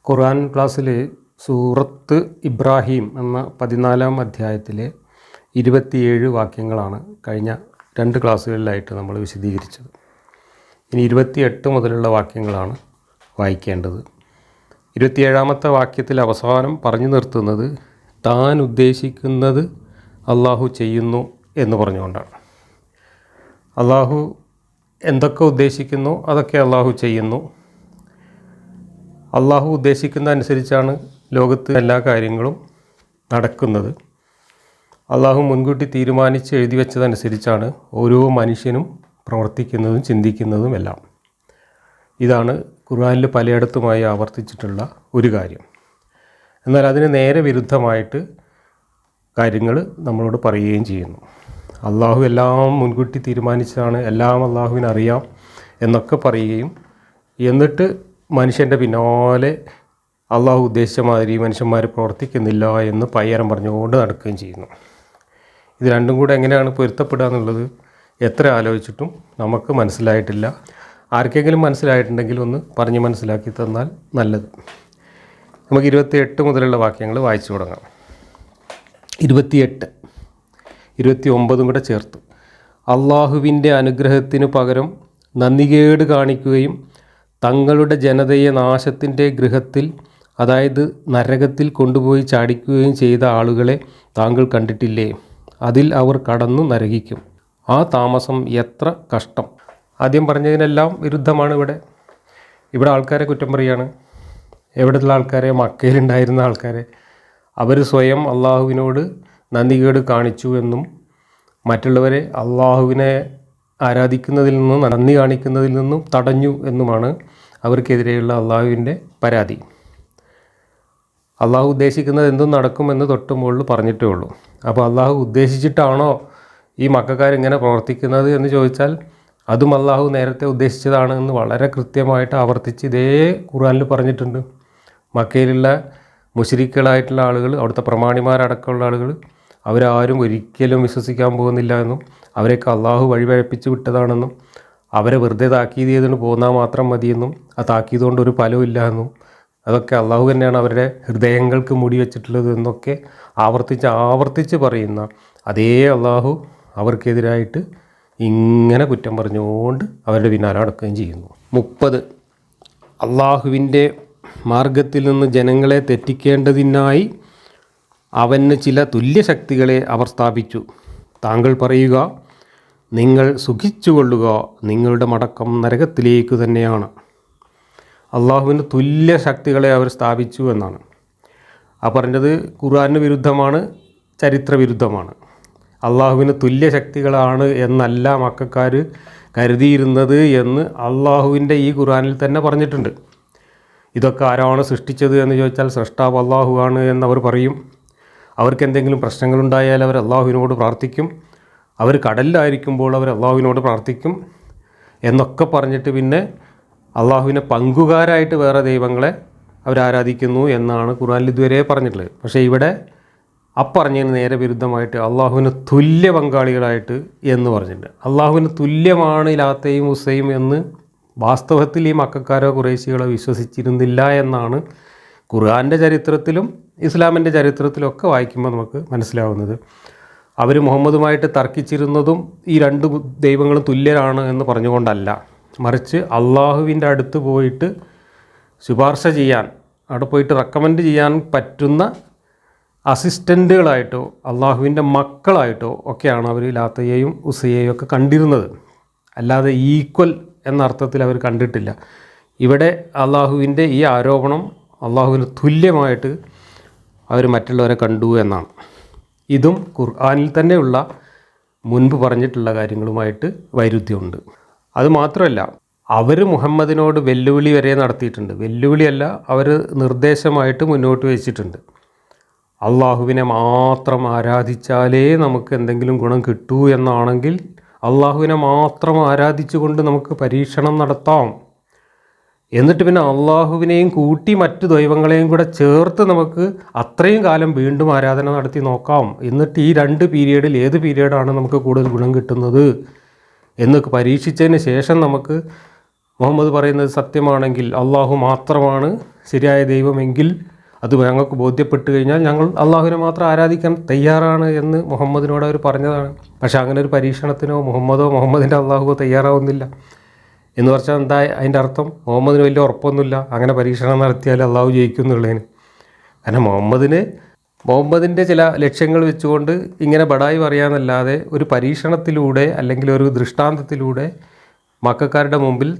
ഖുർആൻ ക്ലാസ്സിൽ സൂറത്ത് ഇബ്രാഹിം എന്ന 14-ാം അധ്യായത്തിലെ 27 വാക്യങ്ങളാണ് കഴിഞ്ഞ 2 ക്ലാസ്സുകളിലായിട്ട് നമ്മൾ വിശദീകരിച്ചത്. ഇനി 28 മുതലുള്ള വാക്യങ്ങളാണ് വായിക്കേണ്ടത്. 27-ാമത്തെ വാക്യത്തിൽ അവസാനം പറഞ്ഞു നിർത്തുന്നത് താൻ ഉദ്ദേശിക്കുന്നത് അള്ളാഹു ചെയ്യുന്നു എന്ന് പറഞ്ഞുകൊണ്ടാണ്. അള്ളാഹു എന്തൊക്കെ ഉദ്ദേശിക്കുന്നു അതൊക്കെ അള്ളാഹു ചെയ്യുന്നു. അള്ളാഹു ഉദ്ദേശിക്കുന്ന അനുസരിച്ചാണ് ലോകത്ത് എല്ലാ കാര്യങ്ങളും നടക്കുന്നത്. അള്ളാഹു മുൻകൂട്ടി തീരുമാനിച്ച് എഴുതി വെച്ചതനുസരിച്ചാണ് ഓരോ മനുഷ്യനും പ്രവർത്തിക്കുന്നതും ചിന്തിക്കുന്നതും എല്ലാം. ഇതാണ് ഖുർആനിൽ പലയിടത്തുമായി ആവർത്തിച്ചിട്ടുള്ള ഒരു കാര്യം. എന്നാൽ അതിന് നേരെ വിരുദ്ധമായിട്ട് കാര്യങ്ങൾ നമ്മളോട് പറയുകയും ചെയ്യുന്നു. അള്ളാഹു എല്ലാം മുൻകൂട്ടി തീരുമാനിച്ചതാണ്, എല്ലാം അള്ളാഹുവിനറിയാം എന്നൊക്കെ പറയുകയും എന്നിട്ട് മനുഷ്യൻ്റെ പിന്നാലെ അള്ളാഹു ഉദ്ദേശിച്ച മാതിരി മനുഷ്യന്മാർ പ്രവർത്തിക്കുന്നില്ല എന്ന് പയ്യരം പറഞ്ഞുകൊണ്ട് നടക്കുകയും ചെയ്യുന്നു. ഇത് രണ്ടും കൂടെ എങ്ങനെയാണ് പൊരുത്തപ്പെടുക എന്നുള്ളത് എത്ര ആലോചിച്ചിട്ടും നമുക്ക് മനസ്സിലായിട്ടില്ല. ആർക്കെങ്കിലും മനസ്സിലായിട്ടുണ്ടെങ്കിൽ ഒന്ന് പറഞ്ഞ് മനസ്സിലാക്കി തന്നാൽ നല്ലത്. നമുക്ക് 28 മുതലുള്ള വാക്യങ്ങൾ വായിച്ചു തുടങ്ങാം. 28, 29 കൂടെ ചേർത്ത്. അള്ളാഹുവിൻ്റെ അനുഗ്രഹത്തിനു പകരം നന്ദികേട് കാണിക്കുകയും തങ്ങളുടെ ജനതയെ നാശത്തിൻ്റെ ഗൃഹത്തിൽ, അതായത് നരകത്തിൽ കൊണ്ടുപോയി ചാടിക്കുകയും ചെയ്ത ആളുകളെ താങ്കൾ കണ്ടിട്ടില്ലേ? അതിൽ അവർ കടന്നു നരകിക്കും. ആ താമസം എത്ര കഷ്ടം. ആദ്യം പറഞ്ഞതിനെല്ലാം വിരുദ്ധമാണ് ഇവിടെ ആൾക്കാരെ കുറ്റം പറയുകയാണ്. എവിടെയുള്ള ആൾക്കാരെ? മക്കയിലുണ്ടായിരുന്ന ആൾക്കാരെ. അവർ സ്വയം അള്ളാഹുവിനോട് നന്ദികേട് കാണിച്ചു എന്നും മറ്റുള്ളവരെ അള്ളാഹുവിനെ ആരാധിക്കുന്നതിൽ നിന്നും നന്ദി കാണിക്കുന്നതിൽ നിന്നും തടഞ്ഞു എന്നുമാണ് അവർക്കെതിരെയുള്ള അള്ളാഹുവിൻ്റെ പരാതി. അള്ളാഹു ഉദ്ദേശിക്കുന്നത് എന്തും നടക്കുമെന്ന് തൊട്ട് മുകളിൽ പറഞ്ഞിട്ടേ ഉള്ളൂ. അപ്പോൾ അള്ളാഹു ഉദ്ദേശിച്ചിട്ടാണോ ഈ മക്കാരിങ്ങനെ പ്രവർത്തിക്കുന്നത് എന്ന് ചോദിച്ചാൽ അതും അള്ളാഹു നേരത്തെ ഉദ്ദേശിച്ചതാണ് എന്ന് വളരെ കൃത്യമായിട്ട് ആവർത്തിച്ച് ഇതേ ഖുർആനിൽ പറഞ്ഞിട്ടുണ്ട്. മക്കയിലുള്ള മുശ്രിക്കുകളായിട്ടുള്ള ആളുകൾ, അവിടുത്തെ പ്രമാണിമാരടക്കമുള്ള ആളുകൾ, അവരാരും ഒരിക്കലും വിശ്വസിക്കാൻ പോകുന്നില്ല എന്നും അവരെയൊക്കെ അള്ളാഹു വഴിപഴപ്പിച്ച് വിട്ടതാണെന്നും അവരെ വെറുതെ താക്കീത് ചെയ്തുകൊണ്ട് പോന്നാൽ മാത്രം മതിയെന്നും ആ താക്കീത് കൊണ്ട് ഒരു ഫലമില്ല എന്നും അതൊക്കെ അള്ളാഹു തന്നെയാണ് അവരുടെ ഹൃദയങ്ങൾക്ക് മൂടി വെച്ചിട്ടുള്ളത് എന്നൊക്കെ ആവർത്തിച്ച് പറയുന്ന അതേ അള്ളാഹു അവർക്കെതിരായിട്ട് ഇങ്ങനെ കുറ്റം പറഞ്ഞുകൊണ്ട് അവരുടെ പിന്നാലെ നടക്കുകയും ചെയ്യുന്നു. 30, അള്ളാഹുവിൻ്റെ മാർഗത്തിൽ നിന്ന് ജനങ്ങളെ തെറ്റിക്കേണ്ടതിനായി അവന് ചില തുല്യശക്തികളെ അവർ സ്ഥാപിച്ചു. താങ്കൾ പറയുക, നിങ്ങൾ സുഖിച്ചുകൊള്ളുക, നിങ്ങളുടെ മടക്കം നരകത്തിലേക്ക് തന്നെയാണ്. അള്ളാഹുവിന് തുല്യ ശക്തികളെ അവർ സ്ഥാപിച്ചു എന്നാണ്. ആ പറഞ്ഞത് ഖുർആനിന് വിരുദ്ധമാണ്, ചരിത്ര വിരുദ്ധമാണ്. അള്ളാഹുവിന് തുല്യ ശക്തികളാണ് എന്നല്ല മക്കക്കാർ കരുതിയിരുന്നത് എന്ന് അള്ളാഹുവിൻ്റെ ഈ ഖുർആനിൽ തന്നെ പറഞ്ഞിട്ടുണ്ട്. ഇതൊക്കെ ആരാണ് സൃഷ്ടിച്ചത് എന്ന് ചോദിച്ചാൽ സൃഷ്ടാവ് അള്ളാഹുവാണ് എന്നവർ പറയും. അവർക്ക് എന്തെങ്കിലും പ്രശ്നങ്ങളുണ്ടായാൽ അവർ അള്ളാഹുവിനോട് പ്രാർത്ഥിക്കും. അവർ കടലിലായിരിക്കുമ്പോൾ അവർ അള്ളാഹുവിനോട് പ്രാർത്ഥിക്കും എന്നൊക്കെ പറഞ്ഞിട്ട് പിന്നെ അള്ളാഹുവിനെ പങ്കുകാരായിട്ട് വേറെ ദൈവങ്ങളെ അവരാരാധിക്കുന്നു എന്നാണ് ഖുർആനിൽ ഇതുവരെ പറഞ്ഞിട്ടുള്ളത്. പക്ഷേ ഇവിടെ പറഞ്ഞതിന് നേരെ വിരുദ്ധമായിട്ട് അള്ളാഹുവിന് തുല്യ പങ്കാളികളായിട്ട് എന്ന് പറഞ്ഞിട്ടുണ്ട്. അള്ളാഹുവിന് തുല്യമാണ് ലാത്തയും ഉസ്സയും എന്ന് വാസ്തവത്തിൽ ഈ മക്കക്കാരോ ഖുറൈശികളോ വിശ്വസിച്ചിരുന്നില്ല എന്നാണ് ഖുർആൻ്റെ ചരിത്രത്തിലും ഇസ്ലാമിൻ്റെ ചരിത്രത്തിലൊക്കെ വായിക്കുമ്പോൾ നമുക്ക് മനസ്സിലാവുന്നത്. അവർ മുഹമ്മദുമായിട്ട് തർക്കിച്ചിരുന്നതും ഈ 2 ദൈവങ്ങളും തുല്യരാണ് എന്ന് പറഞ്ഞുകൊണ്ടല്ല, മറിച്ച് അള്ളാഹുവിൻ്റെ അടുത്ത് പോയിട്ട് ശുപാർശ ചെയ്യാൻ, അവിടെ പോയിട്ട് റെക്കമെൻഡ് ചെയ്യാൻ പറ്റുന്ന അസിസ്റ്റൻറ്റുകളായിട്ടോ അള്ളാഹുവിൻ്റെ മക്കളായിട്ടോ ഒക്കെയാണ് അവർ ലാത്തയെയും ഉസ്സയെയും ഒക്കെ കണ്ടിരുന്നത്. അല്ലാതെ ഈക്വൽ എന്ന അർത്ഥത്തിൽ അവർ കണ്ടിട്ടില്ല. ഇവിടെ അള്ളാഹുവിൻ്റെ ഈ ആരോപണം അള്ളാഹുവിന് തുല്യമായിട്ട് അവർ മറ്റുള്ളവരെ കണ്ടു എന്നാണ്. ഇതും ഖുർആനിൽ തന്നെയുള്ള മുൻപ് പറഞ്ഞിട്ടുള്ള കാര്യങ്ങളുമായിട്ട് വൈരുദ്ധ്യമുണ്ട്. അതുമാത്രമല്ല, അവർ മുഹമ്മദിനോട് വെല്ലുവിളി വരെ നടത്തിയിട്ടുണ്ട്. വെല്ലുവിളിയല്ല, അവർ നിർദ്ദേശമായിട്ട് മുന്നോട്ട് വെച്ചിട്ടുണ്ട്. അള്ളാഹുവിനെ മാത്രം ആരാധിച്ചാലേ നമുക്ക് എന്തെങ്കിലും ഗുണം കിട്ടൂ എന്നാണെങ്കിൽ അള്ളാഹുവിനെ മാത്രം ആരാധിച്ചുകൊണ്ട് നമുക്ക് പരീക്ഷണം നടത്താം. എന്നിട്ട് പിന്നെ അള്ളാഹുവിനെയും കൂട്ടി മറ്റു ദൈവങ്ങളെയും കൂടെ ചേർത്ത് നമുക്ക് അത്രയും കാലം വീണ്ടും ആരാധന നടത്തി നോക്കാം. എന്നിട്ട് ഈ 2 പീരീഡിൽ ഏത് പീരീഡാണ് നമുക്ക് കൂടുതൽ ഗുണം കിട്ടുന്നത് എന്നൊക്കെ പരീക്ഷിച്ചതിന് ശേഷം നമുക്ക് മുഹമ്മദ് പറയുന്നത് സത്യമാണെങ്കിൽ അള്ളാഹു മാത്രമാണ് ശരിയായ ദൈവമെങ്കിൽ അത് ഞങ്ങൾക്ക് ബോധ്യപ്പെട്ട് കഴിഞ്ഞാൽ ഞങ്ങൾ അള്ളാഹുവിനെ മാത്രം ആരാധിക്കാൻ തയ്യാറാണ് എന്ന് മുഹമ്മദിനോട് അവർ പറഞ്ഞതാണ്. പക്ഷേ അങ്ങനെ ഒരു പരീക്ഷണത്തിനോ മുഹമ്മദിൻ്റെ അള്ളാഹുവോ തയ്യാറാവുന്നില്ല. എന്ന് പറഞ്ഞാൽ എന്താ അതിൻ്റെ അർത്ഥം? മുഹമ്മദിന് വലിയ ഉറപ്പൊന്നുമില്ല അങ്ങനെ പരീക്ഷണം നടത്തിയാൽ അള്ളാഹു ജയിക്കുന്നുള്ളതിന്. കാരണം മുഹമ്മദിൻ്റെ ചില ലക്ഷ്യങ്ങൾ വെച്ചുകൊണ്ട് ഇങ്ങനെ ബടായി പറയാമെന്നല്ലാതെ ഒരു പരീക്ഷണത്തിലൂടെ അല്ലെങ്കിൽ ഒരു ദൃഷ്ടാന്തത്തിലൂടെ മക്കക്കാരുടെ മുമ്പിൽ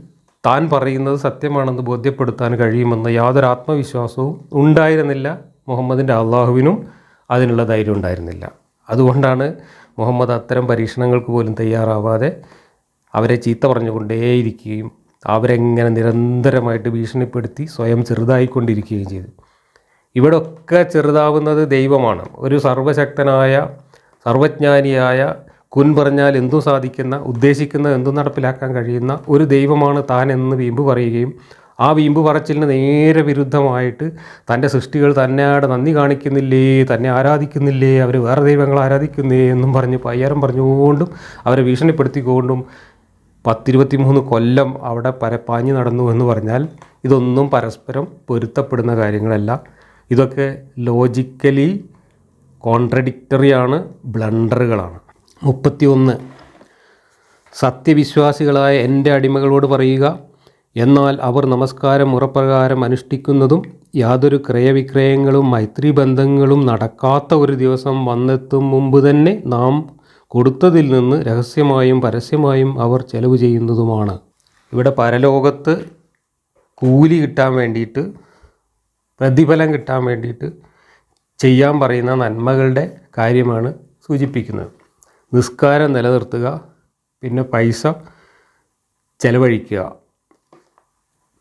താൻ പറയുന്നത് സത്യമാണെന്ന് ബോധ്യപ്പെടുത്താൻ കഴിയുമെന്ന യാതൊരു ആത്മവിശ്വാസവും ഉണ്ടായിരുന്നില്ല. മുഹമ്മദിൻ്റെ അള്ളാഹുവിനും അതിനുള്ള ധൈര്യം ഉണ്ടായിരുന്നില്ല. അതുകൊണ്ടാണ് മുഹമ്മദ് അത്തരം പരീക്ഷണങ്ങൾക്ക് പോലും തയ്യാറാവാതെ അവരെ ചീത്ത പറഞ്ഞുകൊണ്ടേയിരിക്കുകയും അവരെങ്ങനെ നിരന്തരമായിട്ട് ഭീഷണിപ്പെടുത്തി സ്വയം ചെറുതായിക്കൊണ്ടിരിക്കുകയും ചെയ്തു. ഇവിടെ ഒക്കെ ചെറുതാവുന്നത് ദൈവമാണ്. ഒരു സർവശക്തനായ സർവജ്ഞാനിയായ കുൻ പറഞ്ഞാൽ എന്തും സാധിക്കുന്ന ഉദ്ദേശിക്കുന്ന എന്തും നടപ്പിലാക്കാൻ കഴിയുന്ന ഒരു ദൈവമാണ് താൻ എന്ന് വീമ്പ് പറയുകയും ആ വീമ്പ് പറച്ചിലിന് നേരെ വിരുദ്ധമായിട്ട് തൻ്റെ സൃഷ്ടികൾ തന്നെയാടെ നന്ദി കാണിക്കുന്നില്ലേ, തന്നെ ആരാധിക്കുന്നില്ലേ, അവർ വേറെ ദൈവങ്ങൾ ആരാധിക്കുന്നേ എന്നും പറഞ്ഞ് പയ്യാരം പറഞ്ഞുകൊണ്ടും അവരെ ഭീഷണിപ്പെടുത്തിക്കൊണ്ടും 10-23 കൊല്ലം അവിടെ പരപ്പാഞ്ഞ് നടന്നു എന്ന് പറഞ്ഞാൽ ഇതൊന്നും പരസ്പരം പൊരുത്തപ്പെടുന്ന കാര്യങ്ങളല്ല. ഇതൊക്കെ ലോജിക്കലി കോൺട്രഡിക്റ്ററിയാണ്, ബ്ലണ്ടറുകളാണ്. 31 സത്യവിശ്വാസികളായ എൻ്റെ അടിമകളോട് പറയുക, എന്നാൽ അവർ നമസ്കാരം മുറപ്രകാരം അനുഷ്ഠിക്കുന്നതും യാതൊരു ക്രയവിക്രയങ്ങളും മൈത്രിബന്ധങ്ങളും നടക്കാത്ത ഒരു ദിവസം വന്നെത്തും മുമ്പ് തന്നെ നാം കൊടുത്തതിൽ നിന്ന് രഹസ്യമായും പരസ്യമായും അവർ ചെലവ് ചെയ്യുന്നതുമാണ്. ഇവിടെ പരലോകത്ത് കൂലി കിട്ടാൻ വേണ്ടിയിട്ട്, പ്രതിഫലം കിട്ടാൻ വേണ്ടിയിട്ട് ചെയ്യാൻ പറയുന്ന നന്മകളുടെ കാര്യമാണ് സൂചിപ്പിക്കുന്നത്. നിസ്കാരം നിലനിർത്തുക, പിന്നെ പൈസ ചെലവഴിക്കുക,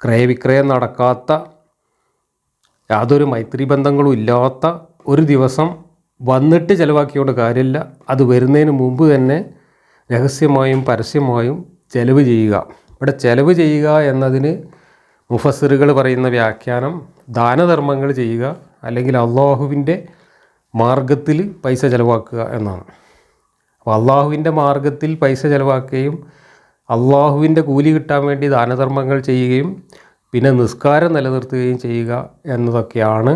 ക്രയവിക്രയം നടക്കാത്ത യാതൊരു മൈത്രിബന്ധങ്ങളും ഇല്ലാത്ത ഒരു ദിവസം വന്നിട്ട് ചിലവാക്കിയോണ്ട് കാര്യമില്ല. അത് വരുന്നതിന് മുമ്പ് തന്നെ രഹസ്യമായും പരസ്യമായും ചെലവ് ചെയ്യുക. ഇവിടെ ചെലവ് ചെയ്യുക എന്നതിന് മുഫസ്സിറുകൾ പറയുന്ന വ്യാഖ്യാനം ദാനധർമ്മങ്ങൾ ചെയ്യുക അല്ലെങ്കിൽ അള്ളാഹുവിൻ്റെ മാർഗത്തിൽ പൈസ ചിലവാക്കുക എന്നാണ്. അപ്പോൾ അള്ളാഹുവിൻ്റെ മാർഗത്തിൽ പൈസ ചിലവാക്കുകയും അള്ളാഹുവിൻ്റെ കൂലി കിട്ടാൻ വേണ്ടി ദാനധർമ്മങ്ങൾ ചെയ്യുകയും പിന്നെ നിസ്കാരം നിലനിർത്തുകയും ചെയ്യുക എന്നതൊക്കെയാണ്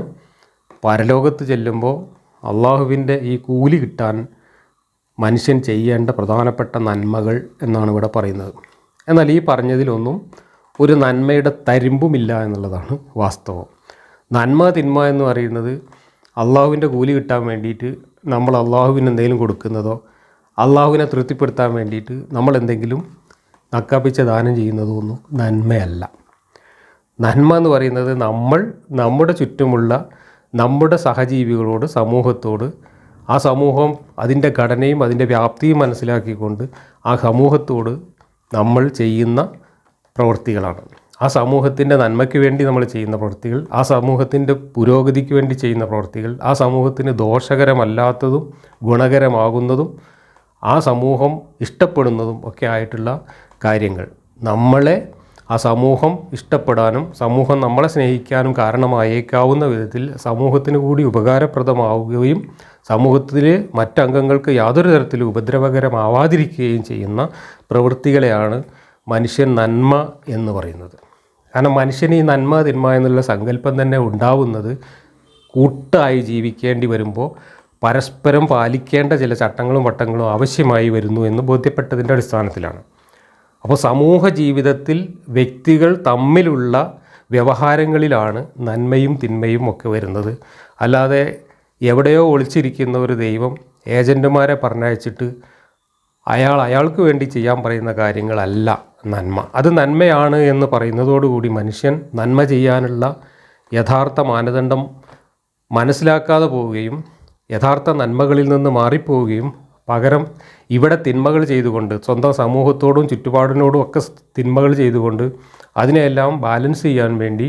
പരലോകത്ത് ചെല്ലുമ്പോൾ അള്ളാഹുവിൻ്റെ ഈ കൂലി കിട്ടാൻ മനുഷ്യൻ ചെയ്യേണ്ട പ്രധാനപ്പെട്ട നന്മകൾ എന്നാണ് ഇവിടെ പറയുന്നത്. എന്നാൽ ഈ പറഞ്ഞതിലൊന്നും ഒരു നന്മയുടെ തരിമ്പുമില്ല എന്നുള്ളതാണ് വാസ്തവം. നന്മ തിന്മ എന്ന് പറയുന്നത് അള്ളാഹുവിൻ്റെ കൂലി കിട്ടാൻ വേണ്ടിയിട്ട് നമ്മൾ അള്ളാഹുവിന് എന്തെങ്കിലും കൊടുക്കുന്നതോ അള്ളാഹുവിനെ തൃപ്തിപ്പെടുത്താൻ വേണ്ടിയിട്ട് നമ്മൾ എന്തെങ്കിലും നക്കാപ്പിച്ച ദാനം ചെയ്യുന്നതോ ഒന്നും നന്മയല്ല. നന്മ എന്ന് പറയുന്നത് നമ്മുടെ ചുറ്റുമുള്ള നമ്മുടെ സഹജീവികളോട്, സമൂഹത്തോട്, ആ സമൂഹം അതിൻ്റെ ഘടനയും അതിൻ്റെ വ്യാപ്തിയും മനസ്സിലാക്കിക്കൊണ്ട് ആ സമൂഹത്തോട് നമ്മൾ ചെയ്യുന്ന പ്രവൃത്തികളാണ്. ആ സമൂഹത്തിൻ്റെ നന്മയ്ക്ക് വേണ്ടി നമ്മൾ ചെയ്യുന്ന പ്രവൃത്തികൾ, ആ സമൂഹത്തിൻ്റെ പുരോഗതിക്ക് വേണ്ടി ചെയ്യുന്ന പ്രവൃത്തികൾ, ആ സമൂഹത്തിന് ദോഷകരമല്ലാത്തതും ഗുണകരമാകുന്നതും ആ സമൂഹം ഇഷ്ടപ്പെടുന്നതും ഒക്കെ ആയിട്ടുള്ള കാര്യങ്ങൾ. നമ്മളെ ആ സമൂഹം ഇഷ്ടപ്പെടാനും സമൂഹം നമ്മളെ സ്നേഹിക്കാനും കാരണമായേക്കാവുന്ന വിധത്തിൽ സമൂഹത്തിന് കൂടി ഉപകാരപ്രദമാവുകയും സമൂഹത്തിലെ മറ്റംഗങ്ങൾക്ക് യാതൊരു തരത്തിലും ഉപദ്രവകരമാവാതിരിക്കുകയും ചെയ്യുന്ന പ്രവൃത്തികളെയാണ് മനുഷ്യൻ നന്മ എന്ന് പറയുന്നത്. കാരണം മനുഷ്യന് ഈ നന്മ തിന്മ എന്നുള്ള സങ്കല്പം തന്നെ ഉണ്ടാവുന്നത് കൂട്ടായി ജീവിക്കേണ്ടി വരുമ്പോൾ പരസ്പരം പാലിക്കേണ്ട ചില ചട്ടങ്ങളും വട്ടങ്ങളും ആവശ്യമായി വരുന്നു എന്ന് ബോധ്യപ്പെട്ടതിൻ്റെ അടിസ്ഥാനത്തിലാണ്. അപ്പോൾ സമൂഹ ജീവിതത്തിൽ വ്യക്തികൾ തമ്മിലുള്ള വ്യവഹാരങ്ങളിലാണ് നന്മയും തിന്മയും ഒക്കെ വരുന്നത്. അല്ലാതെ എവിടെയോ ഒളിച്ചിരിക്കുന്ന ഒരു ദൈവം ഏജൻറ്റുമാരെ പറഞ്ഞയച്ചിട്ട് അയാൾക്ക് വേണ്ടി ചെയ്യാൻ പറയുന്ന കാര്യങ്ങളല്ല നന്മ. അത് നന്മയാണ് എന്ന് പറയുന്നതോടുകൂടി മനുഷ്യൻ നന്മ ചെയ്യാനുള്ള യഥാർത്ഥ മാനദണ്ഡം മനസ്സിലാക്കാതെ പോവുകയും യഥാർത്ഥ നന്മകളിൽ നിന്ന് മാറിപ്പോവുകയും പകരം ഇവിടെ തിന്മകൾ ചെയ്തുകൊണ്ട് സ്വന്തം സമൂഹത്തോടും ചുറ്റുപാടിനോടും ഒക്കെ തിന്മകൾ ചെയ്തുകൊണ്ട് അതിനെല്ലാം ബാലൻസ് ചെയ്യാൻ വേണ്ടി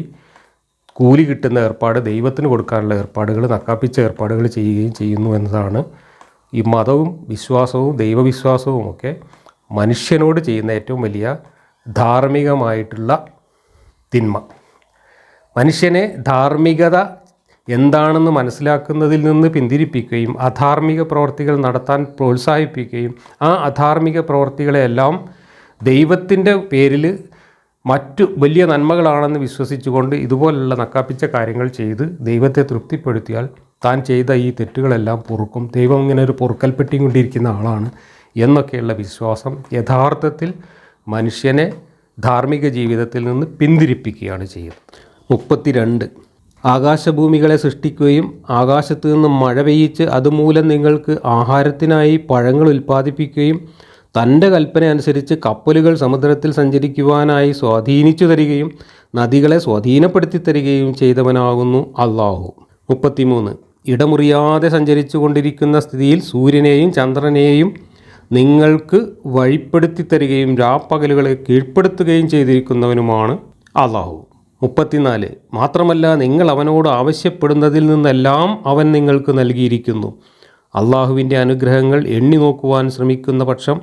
കൂലി കിട്ടുന്ന ഏർപ്പാട്, ദൈവത്തിന് കൊടുക്കാനുള്ള ഏർപ്പാടുകൾ, നക്കാപ്പിച്ച ഏർപ്പാടുകൾ ചെയ്യുകയും ചെയ്യുന്നു എന്നതാണ് ഈ മതവും വിശ്വാസവും ദൈവവിശ്വാസവും ഒക്കെ മനുഷ്യനോട് ചെയ്യുന്ന ഏറ്റവും വലിയ ധാർമ്മികമായിട്ടുള്ള തിന്മ. മനുഷ്യനെ ധാർമ്മികത എന്താണെന്ന് മനസ്സിലാക്കുന്നതിൽ നിന്ന് പിന്തിരിപ്പിക്കുകയും അധാർമിക പ്രവർത്തികൾ നടത്താൻ പ്രോത്സാഹിപ്പിക്കുകയും ആ അധാർമിക പ്രവർത്തികളെല്ലാം ദൈവത്തിൻ്റെ പേരിൽ മറ്റു വലിയ നന്മകളാണെന്ന് വിശ്വസിച്ചുകൊണ്ട് ഇതുപോലുള്ള നക്കാപ്പിച്ച കാര്യങ്ങൾ ചെയ്ത് ദൈവത്തെ തൃപ്തിപ്പെടുത്തിയാൽ താൻ ചെയ്ത ഈ തെറ്റുകളെല്ലാം പൊറുക്കും, ദൈവം ഇങ്ങനെ ഒരു പൊറുക്കൽപ്പെട്ടി കൊണ്ടിരിക്കുന്ന ആളാണ് എന്നൊക്കെയുള്ള വിശ്വാസം യഥാർത്ഥത്തിൽ മനുഷ്യനെ ധാർമ്മിക ജീവിതത്തിൽ നിന്ന് പിന്തിരിപ്പിക്കുകയാണ് ചെയ്യുന്നത്. 32. ആകാശഭൂമികളെ സൃഷ്ടിക്കുകയും ആകാശത്തു നിന്ന് മഴ പെയ്യിച്ച് അതുമൂലം നിങ്ങൾക്ക് ആഹാരത്തിനായി പഴങ്ങൾ ഉൽപ്പാദിപ്പിക്കുകയും തൻ്റെ കൽപ്പന അനുസരിച്ച് കപ്പലുകൾ സമുദ്രത്തിൽ സഞ്ചരിക്കുവാനായി സ്വാധീനിച്ചു തരികയും നദികളെ സ്വാധീനപ്പെടുത്തി തരികയും ചെയ്തവനാകുന്നു അല്ലാഹു. 33. ഇടമുറിയാതെ സഞ്ചരിച്ചു കൊണ്ടിരിക്കുന്ന സ്ഥിതിയിൽ സൂര്യനെയും ചന്ദ്രനെയും നിങ്ങൾക്ക് വഴിപ്പെടുത്തി തരികയും രാപ്പകലുകളെ കീഴ്പ്പെടുത്തുകയും ചെയ്തിരിക്കുന്നവനുമാണ് അല്ലാഹു. 34. മാത്രമല്ല നിങ്ങൾ അവനോട് ആവശ്യപ്പെടുന്നതിൽ നിന്നെല്ലാം അവൻ നിങ്ങൾക്ക് നൽകിയിരിക്കുന്നു. അള്ളാഹുവിൻ്റെ അനുഗ്രഹങ്ങൾ എണ്ണി നോക്കുവാൻ ശ്രമിക്കുന്ന പക്ഷം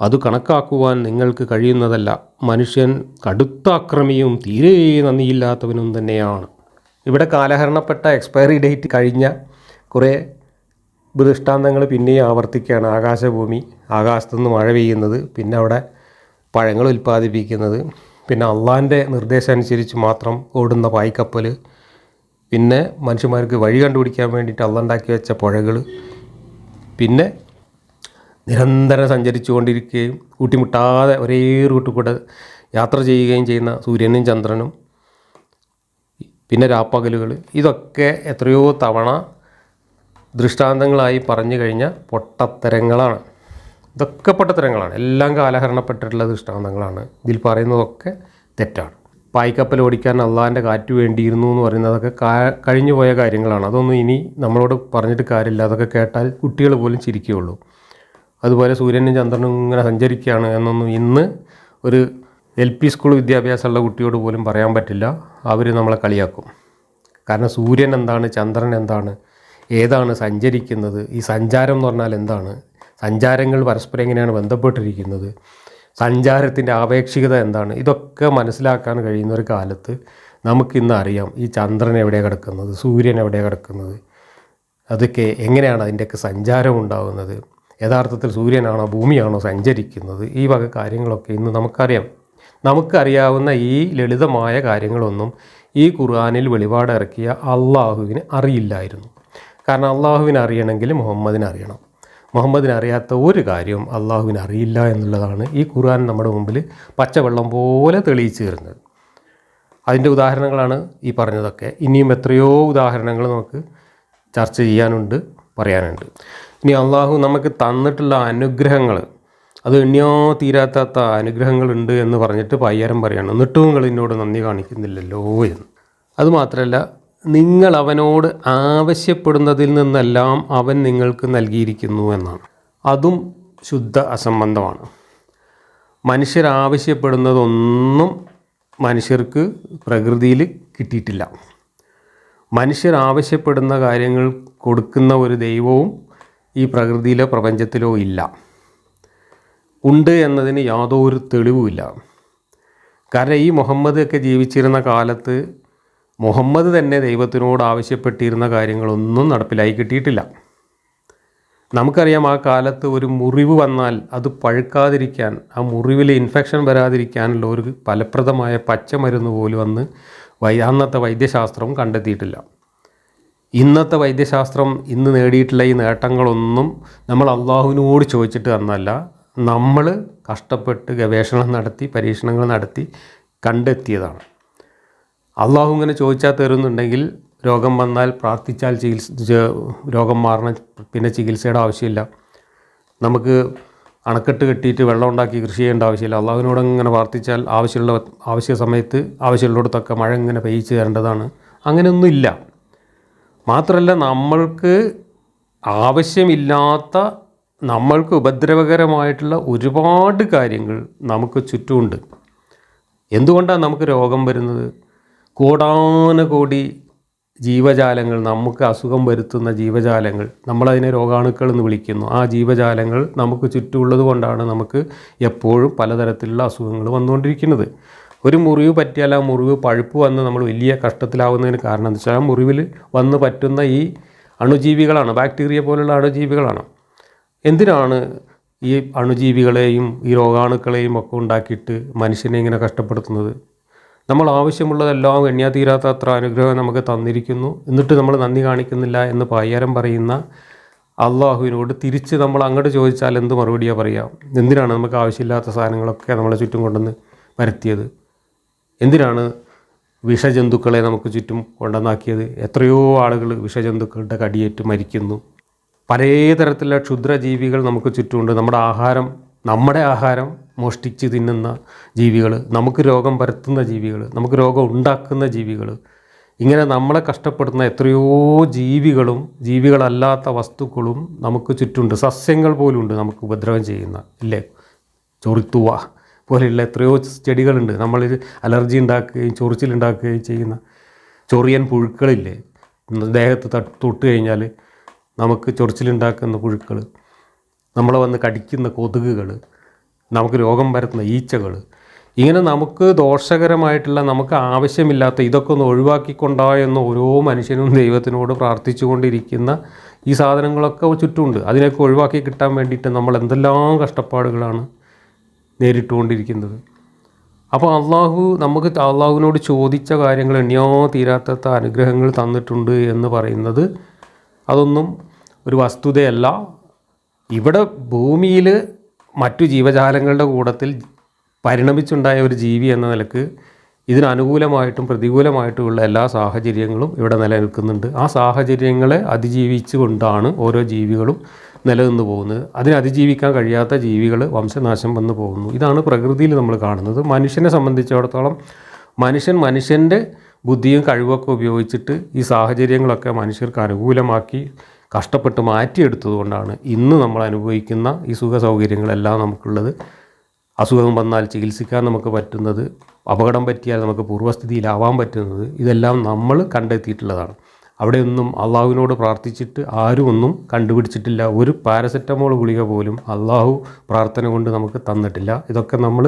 അത് കണക്കാക്കുവാൻ നിങ്ങൾക്ക് കഴിയുന്നതല്ല. മനുഷ്യൻ കടുത്ത അക്രമിയും തീരെ നന്ദിയില്ലാത്തവനും തന്നെയാണ്. ഇവിടെ കാലഹരണപ്പെട്ട എക്സ്പയറി ഡേറ്റ് കഴിഞ്ഞ കുറേ ദൃഷ്ടാന്തങ്ങൾ പിന്നെയും ആവർത്തിക്കുകയാണ്. ആകാശഭൂമി, ആകാശത്തുനിന്ന് മഴ പെയ്യുന്നത്, പിന്നെ അവിടെ പഴങ്ങൾ ഉൽപ്പാദിപ്പിക്കുന്നത്, പിന്നെ അള്ളാൻ്റെ നിർദ്ദേശം അനുസരിച്ച് മാത്രം ഓടുന്ന പായ്ക്കപ്പൽ, പിന്നെ മനുഷ്യന്മാർക്ക് വഴി കണ്ടുപിടിക്കാൻ വേണ്ടിയിട്ട് അള്ള ഉണ്ടാക്കി വെച്ച പുഴകൾ, പിന്നെ നിരന്തരം സഞ്ചരിച്ചു കൊണ്ടിരിക്കുകയും കൂട്ടിമുട്ടാതെ ഒരേ റൂട്ടിൽ കൂടെ യാത്ര ചെയ്യുകയും ചെയ്യുന്ന സൂര്യനും ചന്ദ്രനും, പിന്നെ രാപ്പകലുകൾ. ഇതൊക്കെ എത്രയോ തവണ ദൃഷ്ടാന്തങ്ങളായി പറഞ്ഞു കഴിഞ്ഞ പൊട്ടത്തരങ്ങളാണ്. ഇതൊക്കെ പൊട്ടത്തരങ്ങളാണ്, എല്ലാം കാലഹരണപ്പെട്ടിട്ടുള്ള ദൃഷ്ടാന്തങ്ങളാണ്. ഇതിൽ പറയുന്നതൊക്കെ തെറ്റാണ്. പായ്ക്കപ്പൽ ഓടിക്കാൻ അള്ളാൻ്റെ കാറ്റ് വേണ്ടിയിരുന്നു എന്ന് പറയുന്നതൊക്കെ കഴിഞ്ഞു പോയ കാര്യങ്ങളാണ്. അതൊന്നും ഇനി നമ്മളോട് പറഞ്ഞിട്ട് കാര്യമില്ല. അതൊക്കെ കേട്ടാൽ കുട്ടികൾ പോലും ചിരിക്കുകയുള്ളൂ. അതുപോലെ സൂര്യനും ചന്ദ്രനും ഇങ്ങനെ സഞ്ചരിക്കുകയാണ് എന്നൊന്നും ഇന്ന് ഒരു LP സ്കൂൾ വിദ്യാഭ്യാസമുള്ള കുട്ടിയോട് പോലും പറയാൻ പറ്റില്ല. അവർ നമ്മളെ കളിയാക്കും. കാരണം സൂര്യൻ എന്താണ്, ചന്ദ്രൻ എന്താണ്, ഏതാണ് സഞ്ചരിക്കുന്നത്, ഈ സഞ്ചാരം എന്ന് പറഞ്ഞാൽ എന്താണ്, സഞ്ചാരങ്ങൾ പരസ്പരം എങ്ങനെയാണ് ബന്ധപ്പെട്ടിരിക്കുന്നത്, സഞ്ചാരത്തിൻ്റെ ആപേക്ഷികത എന്താണ്, ഇതൊക്കെ മനസ്സിലാക്കാൻ കഴിയുന്ന ഒരു കാലത്ത് നമുക്കിന്ന് അറിയാം ഈ ചന്ദ്രൻ എവിടെയാണ് കിടക്കുന്നത്, സൂര്യൻ എവിടെയാണ് കിടക്കുന്നത്, അതൊക്കെ എങ്ങനെയാണ് അതിൻ്റെയൊക്കെ സഞ്ചാരം ഉണ്ടാകുന്നത്, യഥാർത്ഥത്തിൽ സൂര്യനാണോ ഭൂമിയാണോ സഞ്ചരിക്കുന്നത്, ഈ വക കാര്യങ്ങളൊക്കെ ഇന്ന് നമുക്കറിയാം. നമുക്കറിയാവുന്ന ഈ ലളിതമായ കാര്യങ്ങളൊന്നും ഈ ഖുർആനിൽ വെളിപാട് ഇറക്കിയ അള്ളാഹുവിന് അറിയില്ലായിരുന്നു. കാരണം അള്ളാഹുവിനെ അറിയണമെങ്കിൽ മുഹമ്മദിനെ അറിയണം. മുഹമ്മദിനെ അറിയാത്ത ഒരു കാര്യവും അള്ളാഹുവിന് അറിയില്ല എന്നുള്ളതാണ് ഈ ഖുർആൻ നമ്മുടെ മുമ്പിൽ പച്ചവെള്ളം പോലെ തെളിയിച്ചു തരുന്നത്. അതിൻ്റെ ഉദാഹരണങ്ങളാണ് ഈ പറഞ്ഞതൊക്കെ. ഇനിയും എത്രയോ ഉദാഹരണങ്ങൾ നമുക്ക് ചർച്ച ചെയ്യാനുണ്ട്, പറയാനുണ്ട്. ഇനി അള്ളാഹു നമുക്ക് തന്നിട്ടുള്ള അനുഗ്രഹങ്ങൾ, അത് എണ്ണിയോ തീരാത്ത അനുഗ്രഹങ്ങളുണ്ട് എന്ന് പറഞ്ഞിട്ട് പയ്യാരം പറയാണ്. എന്നിട്ടും നിങ്ങൾ എന്നോട് നന്ദി കാണിക്കുന്നില്ലല്ലോ എന്ന്. അതുമാത്രമല്ല, നിങ്ങൾ അവനോട് ആവശ്യപ്പെടുന്നതിൽ നിന്നെല്ലാം അവൻ നിങ്ങൾക്ക് നൽകിയിരിക്കുന്നു എന്നാണ്. അതും ശുദ്ധ അസംബന്ധമാണ്. മനുഷ്യരാവശ്യപ്പെടുന്നതൊന്നും മനുഷ്യർക്ക് പ്രകൃതിയിൽ കിട്ടിയിട്ടില്ല. മനുഷ്യരാവശ്യപ്പെടുന്ന കാര്യങ്ങൾ കൊടുക്കുന്ന ഒരു ദൈവവും ഈ പ്രകൃതിയിലോ പ്രപഞ്ചത്തിലോ ഇല്ല. ഉണ്ട് എന്നതിന് യാതൊരു തെളിവുമില്ല. കാരണം ഈ മുഹമ്മദ് ഒക്കെ ജീവിച്ചിരുന്ന കാലത്ത് മുഹമ്മദ് തന്നെ ദൈവത്തിനോട് ആവശ്യപ്പെട്ടിരുന്ന കാര്യങ്ങളൊന്നും നടപ്പിലായി കിട്ടിയിട്ടില്ല. നമുക്കറിയാം, ആ കാലത്ത് ഒരു മുറിവ് വന്നാൽ അത് പഴുക്കാതിരിക്കാൻ, ആ മുറിവിൽ ഇൻഫെക്ഷൻ വരാതിരിക്കാനുള്ള ഒരു ഫലപ്രദമായ പച്ചമരുന്ന് പോലും അന്നത്തെ വൈദ്യശാസ്ത്രം കണ്ടെത്തിയിട്ടില്ല. ഇന്നത്തെ വൈദ്യശാസ്ത്രം ഇന്ന് നേടിയിട്ടുള്ള ഈ നേട്ടങ്ങളൊന്നും നമ്മൾ അള്ളാഹുവിനോട് ചോദിച്ചിട്ട് തന്നല്ല, നമ്മൾ കഷ്ടപ്പെട്ട് ഗവേഷണം നടത്തി പരീക്ഷണങ്ങൾ നടത്തി കണ്ടെത്തിയതാണ്. അള്ളാഹു ഇങ്ങനെ ചോദിച്ചാൽ തരുന്നുണ്ടെങ്കിൽ രോഗം വന്നാൽ പ്രാർത്ഥിച്ചാൽ രോഗം മാറണം, പിന്നെ ചികിത്സയുടെ ആവശ്യമില്ല. നമുക്ക് അണക്കെട്ട് കെട്ടിയിട്ട് വെള്ളം ഉണ്ടാക്കി കൃഷി ചെയ്യേണ്ട ആവശ്യമില്ല. അള്ളാഹുവിനോട് ഇങ്ങനെ പ്രാർത്ഥിച്ചാൽ ആവശ്യ സമയത്ത് ആവശ്യമുള്ളിടത്തൊക്കെ മഴ ഇങ്ങനെ പെയ്യിച്ച് തരേണ്ടതാണ്. അങ്ങനെയൊന്നുമില്ല. മാത്രമല്ല, നമ്മൾക്ക് ആവശ്യമില്ലാത്ത, നമ്മൾക്ക് ഉപദ്രവകരമായിട്ടുള്ള ഒരുപാട് കാര്യങ്ങൾ നമുക്ക് ചുറ്റുമുണ്ട്. എന്തുകൊണ്ടാണ് നമുക്ക് രോഗം വരുന്നത്? കോടാനുകോടി ജീവജാലങ്ങൾ, നമുക്ക് അസുഖം വരുത്തുന്ന ജീവജാലങ്ങൾ, നമ്മളതിനെ രോഗാണുക്കൾ എന്ന് വിളിക്കുന്നു. ആ ജീവജാലങ്ങൾ നമുക്ക് ചുറ്റുമുള്ളത് കൊണ്ടാണ് നമുക്ക് എപ്പോഴും പലതരത്തിലുള്ള അസുഖങ്ങൾ വന്നുകൊണ്ടിരിക്കുന്നത്. ഒരു മുറിവ് പറ്റിയാൽ ആ മുറിവ് പഴുപ്പ് വന്ന് നമ്മൾ വലിയ കഷ്ടത്തിലാവുന്നതിന് കാരണം എന്താ വെച്ചാൽ, ആ മുറിവിൽ വന്ന് പറ്റുന്ന ഈ അണുജീവികളാണ്, ബാക്ടീരിയ പോലുള്ള അണുജീവികളാണ്. എന്തിനാണ് ഈ അണുജീവികളെയും ഈ രോഗാണുക്കളെയും ഒക്കെ ഉണ്ടാക്കിയിട്ട് മനുഷ്യനെ ഇങ്ങനെ കഷ്ടപ്പെടുത്തുന്നത്? നമ്മൾ ആവശ്യമുള്ളതെല്ലാം എണ്ണിയാ തീരാത്ത അത്ര അനുഗ്രഹം നമുക്ക് തന്നിരിക്കുന്നു, എന്നിട്ട് നമ്മൾ നന്ദി കാണിക്കുന്നില്ല എന്ന് പായ്യാരം പറയുന്ന അള്ളാഹുവിനോട് തിരിച്ച് നമ്മൾ അങ്ങോട്ട് ചോദിച്ചാൽ എന്ത് മറുപടിയാണ് പറയുക? എന്തിനാണ് നമുക്ക് ആവശ്യമില്ലാത്ത സാധനങ്ങളൊക്കെ നമ്മളെ ചുറ്റും കൊണ്ടുവന്ന് വരുത്തിയത്? എന്തിനാണ് വിഷജന്തുക്കളെ നമുക്ക് ചുറ്റും കൊണ്ടുവന്നാക്കിയത്? എത്രയോ ആളുകൾ വിഷജന്തുക്കളുടെ കടിയേറ്റ് മരിക്കുന്നു. പലതരത്തിലുള്ള ക്ഷുദ്രജീവികൾ നമുക്ക് ചുറ്റുമുണ്ട്. നമ്മുടെ ആഹാരം മോഷ്ടിച്ച് തിന്നുന്ന ജീവികൾ, നമുക്ക് രോഗം പരത്തുന്ന ജീവികൾ, നമുക്ക് രോഗം ഉണ്ടാക്കുന്ന ജീവികൾ, ഇങ്ങനെ നമ്മളെ കഷ്ടപ്പെടുന്ന എത്രയോ ജീവികളും ജീവികളല്ലാത്ത വസ്തുക്കളും നമുക്ക് ചുറ്റുമുണ്ട്. സസ്യങ്ങൾ പോലും ഉണ്ട് നമുക്ക് ഉപദ്രവം ചെയ്യുന്ന, ഇല്ലേ? ചൊറിത്തുവ പോലെയുള്ള എത്രയോ ചെടികളുണ്ട് നമ്മളിൽ അലർജി ഉണ്ടാക്കുകയും ചൊറിച്ചിലുണ്ടാക്കുകയും ചെയ്യുന്ന ചൊറിയൻ പുഴുക്കളില്ലേ? ദേഹത്ത് തൊട്ട് കഴിഞ്ഞാൽ നമുക്ക് ചൊറിച്ചിലുണ്ടാക്കുന്ന പുഴുക്കൾ, നമ്മളെ വന്ന് കടിക്കുന്ന കൊതുകുകൾ, നമുക്ക് രോഗം പരത്തുന്ന ഈച്ചകൾ, ഇങ്ങനെ നമുക്ക് ദോഷകരമായിട്ടുള്ള, നമുക്ക് ആവശ്യമില്ലാത്ത ഇതൊക്കെ ഒന്ന് ഒഴിവാക്കിക്കൊണ്ടായെന്ന് ഓരോ മനുഷ്യനും ദൈവത്തിനോട് പ്രാർത്ഥിച്ചു കൊണ്ടിരിക്കുന്ന ഈ സാധനങ്ങളൊക്കെ ചുറ്റുമുണ്ട്. അതിനൊക്കെ ഒഴിവാക്കി കിട്ടാൻ വേണ്ടിയിട്ട് നമ്മൾ എന്തെല്ലാം കഷ്ടപ്പാടുകളാണ് നേരിട്ടുകൊണ്ടിരിക്കുന്നത്. അപ്പോൾ അള്ളാഹുവിനോട് ചോദിച്ച കാര്യങ്ങൾ എണ്ണിയോ തീരാത്ത അനുഗ്രഹങ്ങൾ തന്നിട്ടുണ്ട് എന്ന് പറയുന്നത് അതൊന്നും ഒരു വസ്തുതയല്ല. ഇവിടെ ഭൂമിയിൽ മറ്റു ജീവജാലങ്ങളുടെ കൂട്ടത്തിൽ പരിണമിച്ചുണ്ടായ ഒരു ജീവി എന്ന നിലക്ക് ഇതിനനുകൂലമായിട്ടും പ്രതികൂലമായിട്ടുമുള്ള എല്ലാ സാഹചര്യങ്ങളും ഇവിടെ നിലനിൽക്കുന്നുണ്ട്. ആ സാഹചര്യങ്ങളെ അതിജീവിച്ചു കൊണ്ടാണ് ഓരോ ജീവികളും നിലനിന്ന് പോകുന്നത്. അതിനെ അതിജീവിക്കാൻ കഴിയാത്ത ജീവികൾ വംശനാശം വന്നു പോകുന്നു. ഇതാണ് പ്രകൃതിയിൽ നമ്മൾ കാണുന്നത്. മനുഷ്യനെ സംബന്ധിച്ചിടത്തോളം മനുഷ്യൻ്റെ ബുദ്ധിയും കഴിവൊക്കെ ഉപയോഗിച്ചിട്ട് ഈ സാഹചര്യങ്ങളൊക്കെ മനുഷ്യർക്ക് അനുകൂലമാക്കി കഷ്ടപ്പെട്ട് മാറ്റിയെടുത്തതുകൊണ്ടാണ് ഇന്ന് നമ്മൾ അനുഭവിക്കുന്ന ഈ സുഖ സൗകര്യങ്ങളെല്ലാം നമുക്കുള്ളത്. അസുഖം വന്നാൽ ചികിത്സിക്കാൻ നമുക്ക് പറ്റുന്നത്, അപകടം പറ്റിയാൽ നമുക്ക് പൂർവ്വസ്ഥിതിയിലാവാൻ പറ്റുന്നത്, ഇതെല്ലാം നമ്മൾ കണ്ടെത്തിയിട്ടുള്ളതാണ്. അവിടെയൊന്നും അള്ളാഹുവിനോട് പ്രാർത്ഥിച്ചിട്ട് ആരും ഒന്നും കണ്ടുപിടിച്ചിട്ടില്ല. ഒരു പാരസെറ്റമോൾ ഗുളിക പോലും അള്ളാഹു പ്രാർത്ഥന കൊണ്ട് നമുക്ക് തന്നിട്ടില്ല. ഇതൊക്കെ നമ്മൾ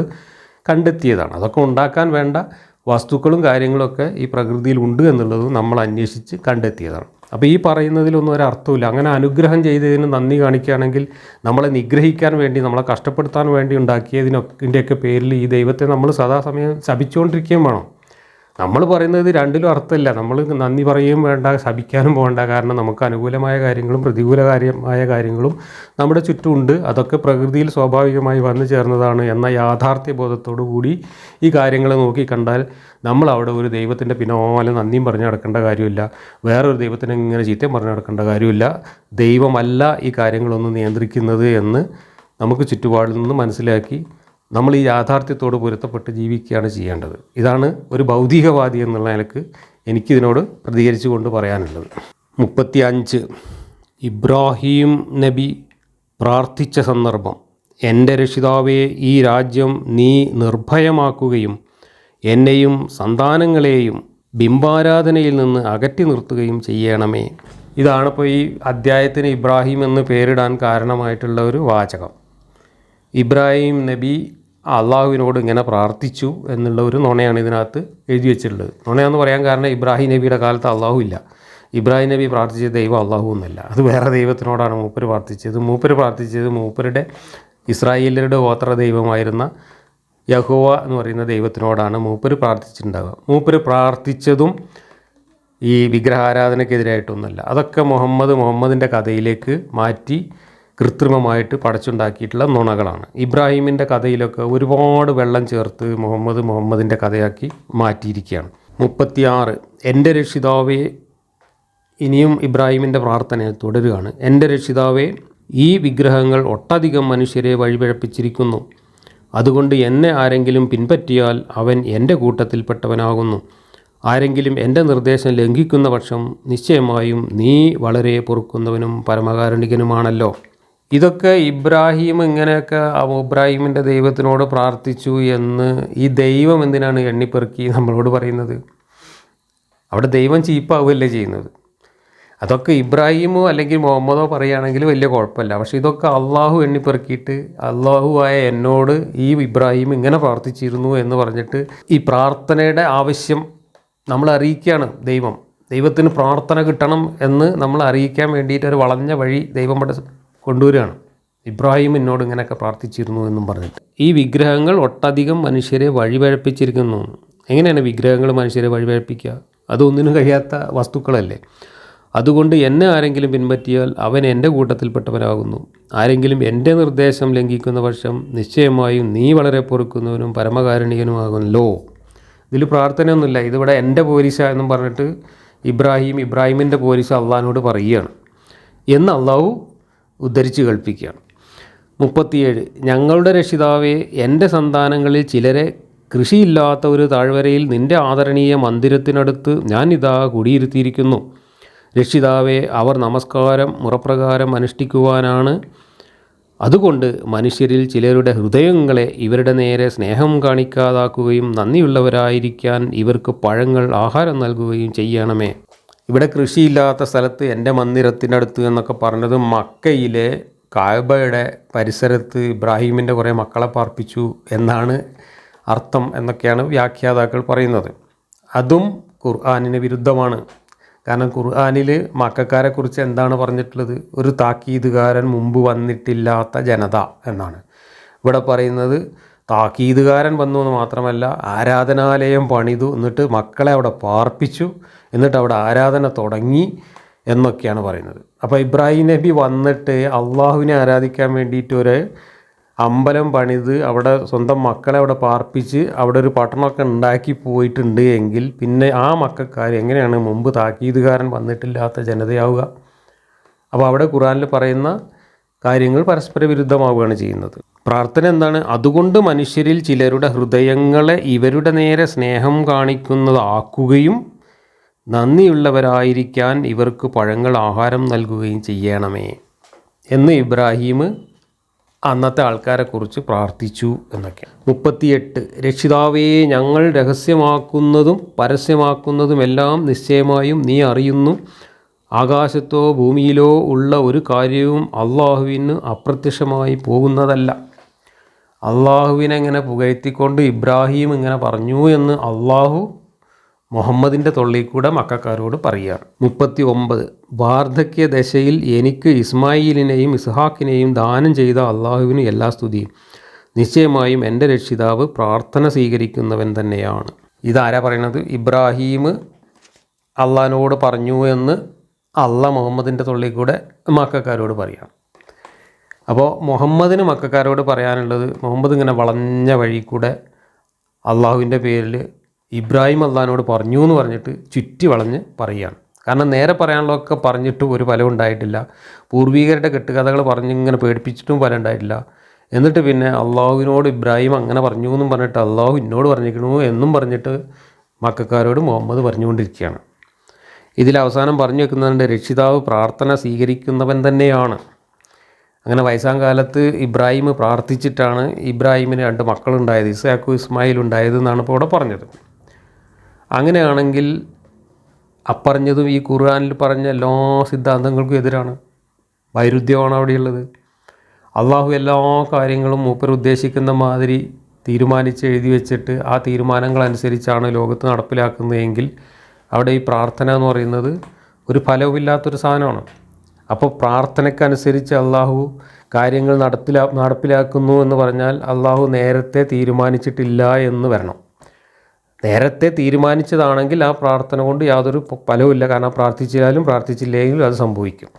കണ്ടെത്തിയതാണ്. അതൊക്കെ ഉണ്ടാക്കാൻ വേണ്ട വസ്തുക്കളും കാര്യങ്ങളൊക്കെ ഈ പ്രകൃതിയിൽ ഉണ്ട് എന്നുള്ളതും നമ്മൾ അന്വേഷിച്ച് കണ്ടെത്തിയതാണ്. അപ്പോൾ ഈ പറയുന്നതിലൊന്നും ഒരർത്ഥമില്ല. അങ്ങനെ അനുഗ്രഹം ചെയ്തതിന് നന്ദി കാണിക്കുകയാണെങ്കിൽ നമ്മളെ നിഗ്രഹിക്കാൻ വേണ്ടി, നമ്മളെ കഷ്ടപ്പെടുത്താൻ വേണ്ടി ഉണ്ടാക്കിയതിനൊക്കെ പേരിൽ ഈ ദൈവത്തെ നമ്മൾ സദാസമയം ശപിച്ചുകൊണ്ടിരിക്കുകയും വേണം. നമ്മൾ പറയുന്നത് രണ്ടിലും അർത്ഥമില്ല. നമ്മൾ നന്ദി പറയുകയും വേണ്ട, ശപിക്കാനും പോകണ്ട. കാരണം നമുക്ക് അനുകൂലമായ കാര്യങ്ങളും പ്രതികൂലമായ കാര്യങ്ങളും നമ്മുടെ ചുറ്റുമുണ്ട്. അതൊക്കെ പ്രകൃതിയിൽ സ്വാഭാവികമായി വന്നു ചേർന്നതാണ് എന്ന യാഥാർത്ഥ്യ ബോധത്തോടു കൂടി ഈ കാര്യങ്ങളെ നോക്കിക്കണ്ടാൽ നമ്മൾ അവിടെ ഒരു ദൈവത്തിൻ്റെ പിന്നാലെ നന്ദിയും പറഞ്ഞു നടക്കേണ്ട കാര്യമില്ല. വേറൊരു ദൈവത്തിനെ ഇങ്ങനെ ചീത്തയും പറഞ്ഞു നടക്കേണ്ട കാര്യമില്ല. ദൈവമല്ല ഈ കാര്യങ്ങളൊന്നും നിയന്ത്രിക്കുന്നത് എന്ന് നമുക്ക് ചുറ്റുപാടിൽ നിന്ന് മനസ്സിലാക്കി നമ്മൾ ഈ യാഥാർത്ഥ്യത്തോട് പൊരുത്തപ്പെട്ട് ജീവിക്കുകയാണ് ചെയ്യേണ്ടത്. ഇതാണ് ഒരു ഭൗതികവാദി എന്നുള്ള നിലക്ക് എനിക്കിതിനോട് പ്രതികരിച്ചു കൊണ്ട് പറയാനുള്ളത്. 35 ഇബ്രാഹിം നബി പ്രാർത്ഥിച്ച സന്ദർഭം. എൻ്റെ രക്ഷിതാവേ, ഈ രാജ്യം നീ നിർഭയമാക്കുകയും എന്നെയും സന്താനങ്ങളെയും ബിംബാരാധനയിൽ നിന്ന് അകറ്റി നിർത്തുകയും ചെയ്യണമേ. ഇതാണിപ്പോൾ ഈ അദ്ധ്യായത്തിന് ഇബ്രാഹിം എന്ന് പേരിടാൻ കാരണമായിട്ടുള്ള ഒരു വാചകം. ഇബ്രാഹിം നബി അള്ളാഹുവിനോട് ഇങ്ങനെ പ്രാർത്ഥിച്ചു എന്നുള്ള ഒരു നുണയാണ് ഇതിനകത്ത് എഴുതി വെച്ചിട്ടുള്ളത്. നുണയാന്ന് പറയാൻ കാരണം ഇബ്രാഹിം നബിയുടെ കാലത്ത് അള്ളാഹു ഇല്ല. ഇബ്രാഹിം നബി പ്രാർത്ഥിച്ച ദൈവം അള്ളാഹു എന്നല്ല, അത് വേറെ ദൈവത്തിനോടാണ് മൂപ്പര് പ്രാർത്ഥിച്ചത്. മൂപ്പരുടെ ഇസ്രായേലരുടെ ഗോത്ര ദൈവമായിരുന്ന യഹോവ എന്ന് പറയുന്ന ദൈവത്തിനോടാണ് മൂപ്പര് പ്രാർത്ഥിച്ചിട്ടുണ്ടാവുക. മൂപ്പര് പ്രാർത്ഥിച്ചതും ഈ വിഗ്രഹാരാധനയ്ക്കെതിരായിട്ടൊന്നുമല്ല. അതൊക്കെ മുഹമ്മദിൻ്റെ കഥയിലേക്ക് മാറ്റി കൃത്രിമമായിട്ട് പടച്ചുണ്ടാക്കിയിട്ടുള്ള നുണകളാണ്. ഇബ്രാഹിമിൻ്റെ കഥയിലൊക്കെ ഒരുപാട് വെള്ളം ചേർത്ത് മുഹമ്മദിൻ്റെ കഥയാക്കി മാറ്റിയിരിക്കുകയാണ്. 36 എൻ്റെ രക്ഷിതാവേ, ഇനിയും ഇബ്രാഹിമിൻ്റെ പ്രാർത്ഥന തുടരുകയാണ്. എൻ്റെ രക്ഷിതാവേ, ഈ വിഗ്രഹങ്ങൾ ഒട്ടധികം മനുഷ്യരെ വഴിപിഴപ്പിച്ചിരിക്കുന്നു. അതുകൊണ്ട് എന്നെ ആരെങ്കിലും പിൻപറ്റിയാൽ അവൻ എൻ്റെ കൂട്ടത്തിൽപ്പെട്ടവനാകുന്നു. ആരെങ്കിലും എൻ്റെ നിർദ്ദേശം ലംഘിക്കുന്ന പക്ഷം നിശ്ചയമായും നീ വളരെ പൊറുക്കുന്നവനും പരമകാരുണികനുമാണല്ലോ. ഇതൊക്കെ ഇബ്രാഹിം ഇങ്ങനെയൊക്കെ ഇബ്രാഹിമിൻ്റെ ദൈവത്തിനോട് പ്രാർത്ഥിച്ചു എന്ന് ഈ ദൈവം എന്തിനാണ് എണ്ണിപ്പെറുക്കി നമ്മളോട് പറയുന്നത്? അവിടെ ദൈവം ചീപ്പാവുകയല്ലേ ചെയ്യുന്നത്. അതൊക്കെ ഇബ്രാഹിമോ അല്ലെങ്കിൽ മുഹമ്മദോ പറയുകയാണെങ്കിൽ വലിയ കുഴപ്പമില്ല. പക്ഷേ ഇതൊക്കെ അള്ളാഹു എണ്ണിപ്പെറുക്കിയിട്ട് അള്ളാഹുവായ എന്നോട് ഈ ഇബ്രാഹിം ഇങ്ങനെ പ്രാർത്ഥിച്ചിരുന്നു എന്ന് പറഞ്ഞിട്ട് ഈ പ്രാർത്ഥനയുടെ ആവശ്യം നമ്മൾ അറിയിക്കുകയാണ്. ദൈവത്തിന് പ്രാർത്ഥന കിട്ടണം എന്ന് നമ്മൾ അറിയിക്കാൻ വേണ്ടിയിട്ട് ഒരു വളഞ്ഞ വഴി ദൈവം കൊണ്ടുവരികയാണ്. ഇബ്രാഹിം എന്നോട് ഇങ്ങനെയൊക്കെ പ്രാർത്ഥിച്ചിരുന്നു എന്നും പറഞ്ഞിട്ട്. ഈ വിഗ്രഹങ്ങൾ ഒട്ടധികം മനുഷ്യരെ വഴിപഴപ്പിച്ചിരിക്കുന്നു. എങ്ങനെയാണ് വിഗ്രഹങ്ങൾ മനുഷ്യരെ വഴിപഴപ്പിക്കുക? അതൊന്നിനും കഴിയാത്ത വസ്തുക്കളല്ലേ. അതുകൊണ്ട് എന്നെ ആരെങ്കിലും പിൻപറ്റിയാൽ അവൻ എൻ്റെ കൂട്ടത്തിൽപ്പെട്ടവനാകുന്നു. ആരെങ്കിലും എൻ്റെ നിർദ്ദേശം ലംഘിക്കുന്ന പക്ഷം നിശ്ചയമായും നീ വളരെ പൊറുക്കുന്നവനും പരമകാരുണികനുമാകുമല്ലോ. ഇതിൽ പ്രാർത്ഥനയൊന്നുമില്ല. ഇതിവിടെ എൻ്റെ പോലീസ എന്നും പറഞ്ഞിട്ട് ഇബ്രാഹിമിൻ്റെ പോലീസ് അള്ളാഹിനോട് പറയുകയാണ് എന്ന് അള്ളാഹു ഉദ്ധരിച്ച് കൽപ്പിക്കുകയാണ്. 37 ഞങ്ങളുടെ രക്ഷിതാവേ, എൻ്റെ സന്താനങ്ങളിൽ ചിലരെ കൃഷിയില്ലാത്ത ഒരു താഴ്വരയിൽ നിൻ്റെ ആദരണീയ മന്ദിരത്തിനടുത്ത് ഞാൻ ഇതാ കുടിയിരുത്തിയിരിക്കുന്നു. രക്ഷിതാവേ, അവർ നമസ്കാരം മുറപ്രകാരം അനുഷ്ഠിക്കുവാനാണ്. അതുകൊണ്ട് മനുഷ്യരിൽ ചിലരുടെ ഹൃദയങ്ങളെ ഇവരുടെ നേരെ സ്നേഹം കാണിക്കാതാക്കുകയും നന്ദിയുള്ളവരായിരിക്കാൻ ഇവർക്ക് പഴങ്ങൾ ആഹാരം നൽകുകയും ചെയ്യണമേ. ഇവിടെ കൃഷിയില്ലാത്ത സ്ഥലത്ത് എൻ്റെ മന്ദിരത്തിനടുത്ത് എന്നൊക്കെ പറഞ്ഞത് മക്കയിലെ കാബയുടെ പരിസരത്ത് ഇബ്രാഹിമിൻ്റെ കുറേ മക്കളെ പാർപ്പിച്ചു എന്നാണ് അർത്ഥം എന്നൊക്കെയാണ് വ്യാഖ്യാതാക്കൾ പറയുന്നത്. അതും ഖുർആനിന് വിരുദ്ധമാണ്. കാരണം ഖുർആനിൽ മക്കക്കാരെക്കുറിച്ച് എന്താണ് പറഞ്ഞിട്ടുള്ളത്? ഒരു താക്കീതുകാരൻ മുമ്പ് വന്നിട്ടില്ലാത്ത ജനത എന്നാണ്. ഇവിടെ പറയുന്നത് താക്കീതുകാരൻ വന്നു എന്ന് മാത്രമല്ല, ആരാധനാലയം പണിതു, എന്നിട്ട് മക്കളെ അവിടെ പാർപ്പിച്ചു, എന്നിട്ട് അവിടെ ആരാധന തുടങ്ങി എന്നൊക്കെയാണ് പറയുന്നത്. അപ്പോൾ ഇബ്രാഹിം നബി വന്നിട്ട് അള്ളാഹുവിനെ ആരാധിക്കാൻ വേണ്ടിയിട്ടൊരു അമ്പലം പണിത് അവിടെ സ്വന്തം മക്കളെ അവിടെ പാർപ്പിച്ച് അവിടെ ഒരു പട്ടണമൊക്കെ ഉണ്ടാക്കി പോയിട്ടുണ്ട് എങ്കിൽ പിന്നെ ആ മക്കൾക്കാർ എങ്ങനെയാണ് മുമ്പ് താക്കീതുകാരൻ വന്നിട്ടില്ലാത്ത ജനതയാവുക? അപ്പോൾ അവിടെ ഖുർആനിൽ പറയുന്ന കാര്യങ്ങൾ പരസ്പര വിരുദ്ധമാവുകയാണ് ചെയ്യുന്നത്. പ്രാർത്ഥന എന്താണ്? അതുകൊണ്ട് മനുഷ്യരിൽ ചിലരുടെ ഹൃദയങ്ങളെ ഇവരുടെ നേരെ സ്നേഹം കാണിക്കുന്നതാക്കുകയും നന്ദിയുള്ളവരായിരിക്കാൻ ഇവർക്ക് പഴങ്ങൾ ആഹാരം നൽകുകയും ചെയ്യണമേ എന്ന് ഇബ്രാഹിം അന്നത്തെ ആൾക്കാരെക്കുറിച്ച് പ്രാർത്ഥിച്ചു എന്നൊക്കെ. 38 രക്ഷിതാവേ, ഞങ്ങൾ രഹസ്യമാക്കുന്നതും പരസ്യമാക്കുന്നതുമെല്ലാം നിശ്ചയമായും നീ അറിയുന്നു. ആകാശത്തോ ഭൂമിയിലോ ഉള്ള ഒരു കാര്യവും അള്ളാഹുവിന് അപ്രത്യക്ഷമായി പോകുന്നതല്ല. അള്ളാഹുവിനെ ഇങ്ങനെ പുകഴ്ത്തിക്കൊണ്ട് ഇബ്രാഹിം ഇങ്ങനെ പറഞ്ഞു എന്ന് അള്ളാഹു മുഹമ്മദിൻ്റെ തൊള്ളിൽ കൂടെ മക്കക്കാരോട് പറയുകയാണ്. 39 വാർദ്ധക്യ ദശയിൽ എനിക്ക് ഇസ്മായിലിനെയും ഇസ്ഹാക്കിനെയും ദാനം ചെയ്ത അള്ളാഹുവിന് എല്ലാ സ്തുതിയും. നിശ്ചയമായും എൻ്റെ രക്ഷിതാവ് പ്രാർത്ഥന സ്വീകരിക്കുന്നവൻ തന്നെയാണ്. ഇതാരാ പറയണത്? ഇബ്രാഹിം അള്ളാഹിനോട് പറഞ്ഞു എന്ന് അള്ളാഹ് മുഹമ്മദിൻ്റെ തൊള്ളിൽ കൂടെ മക്കക്കാരോട് പറയുകയാണ്. അപ്പോൾ മുഹമ്മദിന് മക്കക്കാരോട് പറയാനുള്ളത്, മുഹമ്മദ് ഇങ്ങനെ വളഞ്ഞ വഴി കൂടെ അള്ളാഹുവിൻ്റെ പേരിൽ ഇബ്രാഹിം അള്ളാഹിനോട് പറഞ്ഞു എന്ന് പറഞ്ഞിട്ട് ചുറ്റി വളഞ്ഞ് പറയുകയാണ്. കാരണം നേരെ പറയാനുള്ളതൊക്കെ പറഞ്ഞിട്ടും ഒരു ഫലം ഉണ്ടായിട്ടില്ല. പൂർവികരുടെ കെട്ടുകഥകൾ പറഞ്ഞിങ്ങനെ പേടിപ്പിച്ചിട്ടും ഫലം ഉണ്ടായിട്ടില്ല. എന്നിട്ട് പിന്നെ അള്ളാഹുവിനോട് ഇബ്രാഹിം അങ്ങനെ പറഞ്ഞു എന്നും പറഞ്ഞിട്ട് അള്ളാഹു എന്നോട് പറഞ്ഞിരിക്കണു എന്നും പറഞ്ഞിട്ട് മക്കക്കാരോട് മുഹമ്മദ് പറഞ്ഞുകൊണ്ടിരിക്കുകയാണ്. ഇതിൽ അവസാനം പറഞ്ഞു വെക്കുന്നുണ്ട്, രക്ഷിതാവ് പ്രാർത്ഥന സ്വീകരിക്കുന്നവൻ തന്നെയാണ്. അങ്ങനെ വയസ്സാം കാലത്ത് ഇബ്രാഹിം പ്രാർത്ഥിച്ചിട്ടാണ് ഇബ്രാഹിമിന് 2 മക്കളുണ്ടായത്, ഇസ്ഹാഖും ഇസ്മായിലും ഉണ്ടായതെന്നാണ് ഇപ്പോൾ ഇവിടെ പറഞ്ഞത്. അങ്ങനെയാണെങ്കിൽ അപ്പറഞ്ഞതും ഈ ഖുർആനിൽ പറഞ്ഞ എല്ലാ സിദ്ധാന്തങ്ങൾക്കും എതിരാണ്, വൈരുദ്ധ്യമാണ് അവിടെയുള്ളത്. അള്ളാഹു എല്ലാ കാര്യങ്ങളും മൂപ്പർ ഉദ്ദേശിക്കുന്ന മാതിരി തീരുമാനിച്ച് എഴുതി വെച്ചിട്ട് ആ തീരുമാനങ്ങളനുസരിച്ചാണ് ലോകത്ത് നടപ്പിലാക്കുന്നതെങ്കിൽ അവിടെ ഈ പ്രാർത്ഥന എന്ന് പറയുന്നത് ഒരു ഫലവുമില്ലാത്തൊരു സാധനമാണ്. അപ്പോൾ പ്രാർത്ഥനയ്ക്കനുസരിച്ച് അള്ളാഹു കാര്യങ്ങൾ നടപ്പിലാക്കുന്നു എന്ന് പറഞ്ഞാൽ അള്ളാഹു നേരത്തെ തീരുമാനിച്ചിട്ടില്ല എന്ന് വരണം. നേരത്തെ തീരുമാനിച്ചതാണെങ്കിൽ ആ പ്രാർത്ഥന കൊണ്ട് യാതൊരു ഫലവുമില്ല. കാരണം പ്രാർത്ഥിച്ചാലും പ്രാർത്ഥിച്ചില്ലെങ്കിലും അത് സംഭവിക്കും.